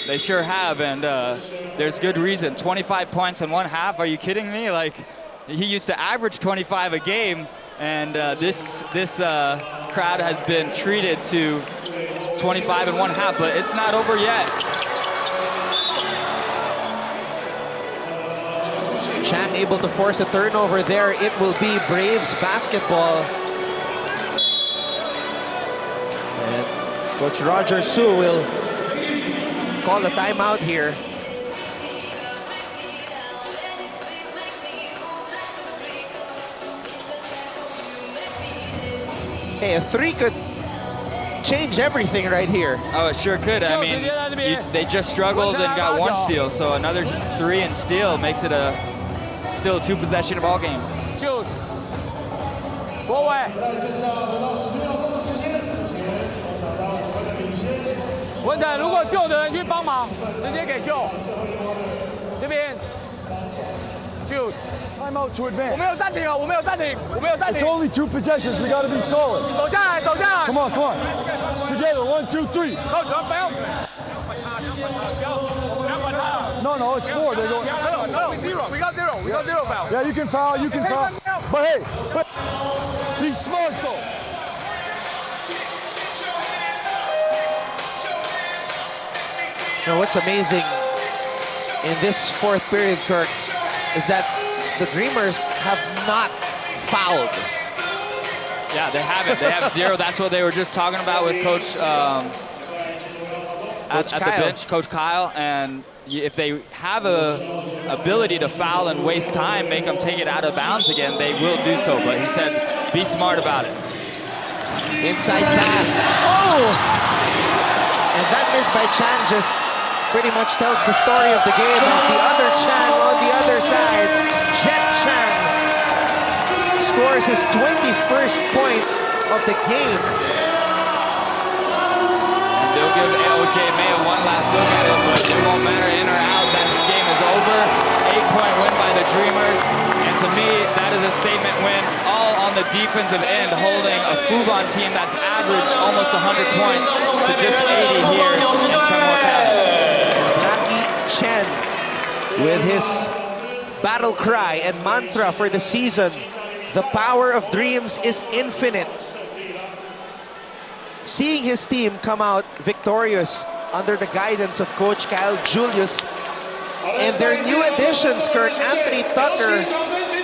They sure have, and there's good reason. 25 points in one half, are you kidding me? Like, he used to average 25 a game, and this crowd has been treated to 25 in one half, but it's not over yet. Chan able to force a turnover there. It will be Braves basketball. And Coach Roger Su will call a timeout here. Hey, a 3 could change everything right here. Oh, it sure could. I mean, they just struggled and got 1 steal, so another 3 and steal makes it still a 2-possession ball game. 就是国伟，文成，如果救的人去帮忙，直接给救。这边就 Timeout to advance. 我们有暂停哦，我们有暂停，我们有暂 It's 停。 only 2 possessions. We got to be solid. 走下来，走下来。 Come on, come on. Together, 1, 2, 3. 靠，不要。No, it's 4. They're going. No, we got zero foul. Yeah, you can foul. But hey, be smart though. Now, what's amazing in this 4th period, Kirk, is that the Dreamers have not fouled. Yeah, they haven't. They have 0. That's what they were just talking about with Coach at the bench, Coach Kyle. And if they have a ability to foul and waste time, make them take it out of bounds again, they will do so. But he said, be smart about it. Inside pass. Oh! And that miss by Chang just pretty much tells the story of the game as the other Chang on the other side, Jet Chang, scores his 21st point of the game. And they'll give AOJ Mayo one last look at it, but it won't matter in or out. That this game is over. 8-point win by the Dreamers. And to me, that is a statement win, all on the defensive end, holding a Fubon team that's averaged almost 100 points to just 80 here in Changhua. Chen with his battle cry and mantra for the season. The power of dreams is infinite. Seeing his team come out victorious under the guidance of Coach Kyle Julius and their new additions, Kirk, Anthony Tucker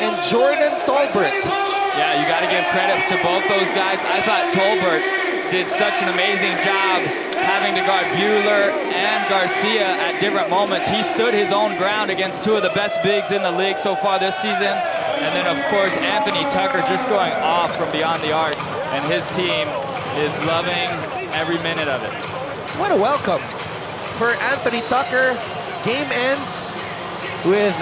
and Jordan Tolbert. Yeah, you got to give credit to both those guys. I thought Tolbert did such an amazing job having to guard Bueller and Garcia at different moments. He stood his own ground against 2 of the best bigs in the league so far this season. And then, of course, Anthony Tucker just going off from beyond the arc. And his team is loving every minute of it. What a welcome for Anthony Tucker. Game ends with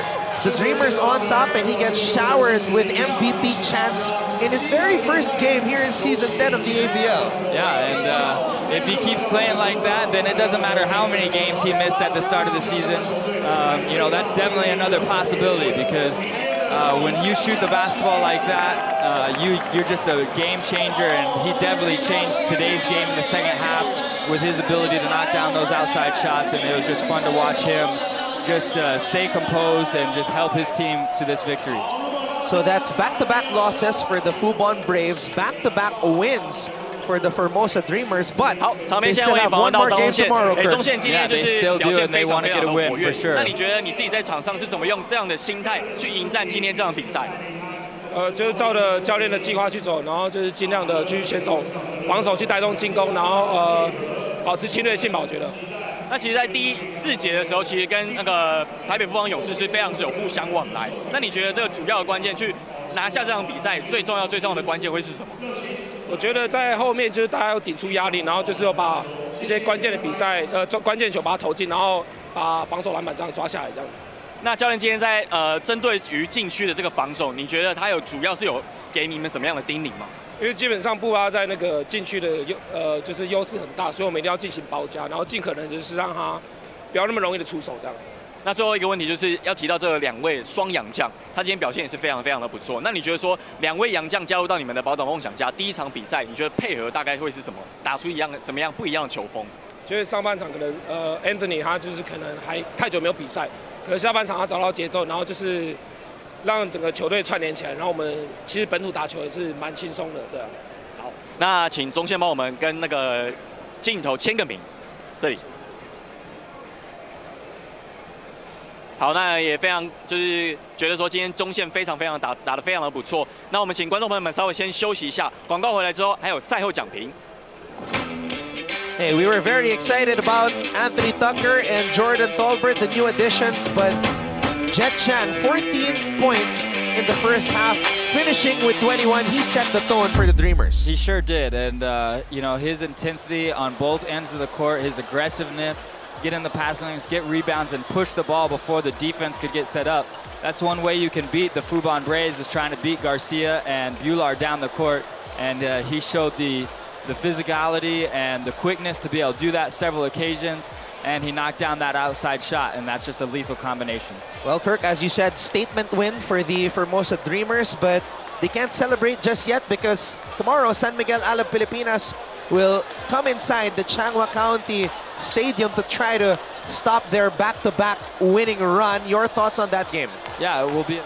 the Dreamers on top, and he gets showered with MVP chants in his very first game here in Season 10 of the ABL. Yeah, and if he keeps playing like that, then it doesn't matter how many games he missed at the start of the season. You know, that's definitely another possibility because when you shoot the basketball like that, you're just a game changer, and he definitely changed today's game in the second half with his ability to knock down those outside shots, and it was just fun to watch him just stay composed and just help his team to this victory. So that's back-to-back losses for the Fubon Braves, back-to-back wins for the Formosa Dreamers, but they still have one more game tomorrow. Yeah, they still do, and they want to get a win for sure. 那你觉得你自己在场上是怎么用这样的心态去迎战今天这场比赛？就是照着教练的计划去走，然后就是尽量的去选手防守去带动进攻，然后保持侵略性吧，我觉得。那其实，在第4节的时候，其实跟那个台北富邦勇士是非常有互相往来。那你觉得这个主要的关键去拿下这场比赛最重要的关键会是什么？我觉得在后面就是大家要顶出压力，然后就是要把一些关键的比赛关键球把它投进，然后把防守篮板这样抓下来这样子。那教练今天在针对于禁区的这个防守，你觉得他主要是有给你们什么样的叮咛吗？因为基本上布巴在那个禁区的就是优势很大，所以我们一定要进行包夹，然后尽可能就是让他不要那么容易的出手这样。那最后一个问题就是要提到这2位双洋将，他今天表现也是非常的不错。那你觉得说2位洋将加入到你们的宝岛梦想家第1场比赛，你觉得配合大概会是什么？打出什么样不一样的球风？就是上半场可能Anthony 他就是可能还太久没有比赛，可能下半场他找到节奏，然后就是让整个球队串联起来，然后我们其实本土打球也是蛮轻松的，对啊。好，那请中线帮我们跟那个镜头签个名，这里。好，那也非常就是觉得说今天中线非常打得非常的不错。那我们请观众朋友们稍微先休息一下，广告回来之后还有赛后讲评。Hey, we were very excited about Anthony Tucker and Jordan Tolbert, the new additions, but Jet Chan, 14 points in the first half, finishing with 21. He set the tone for the Dreamers. He sure did, and you know, his intensity on both ends of the court, his aggressiveness, get in the passing lanes, get rebounds, and push the ball before the defense could get set up. That's one way you can beat the Fubon Braves, is trying to beat Garcia and Bular down the court, and he showed the physicality and the quickness to be able to do that several occasions, and he knocked down that outside shot, and that's just a lethal combination. Well, Kirk, as you said, statement win for the Formosa Dreamers, but they can't celebrate just yet because tomorrow San Miguel Alab Pilipinas will come inside the Changhua County Stadium to try to stop their back-to-back winning run. Your thoughts on that game? Yeah, it will be.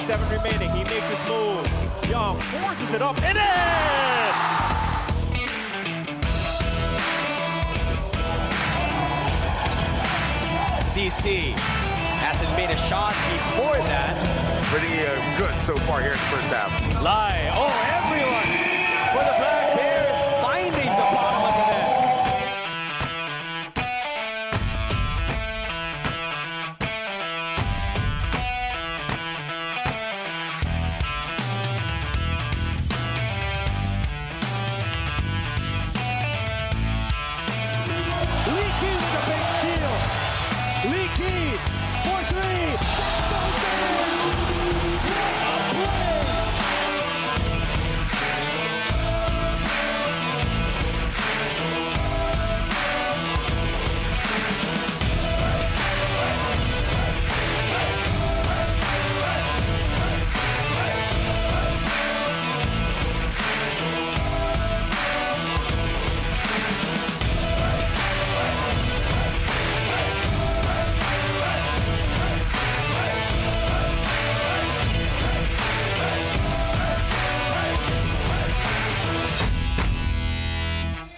2:37 remaining. He makes his move. Young forces it up and in! CC hasn't made a shot before that. Pretty good so far here in the first half. Lai, oh, everyone for the Black Bears finding the bottom of the net. Leaky with a big steal. Leaky for three. That goes in.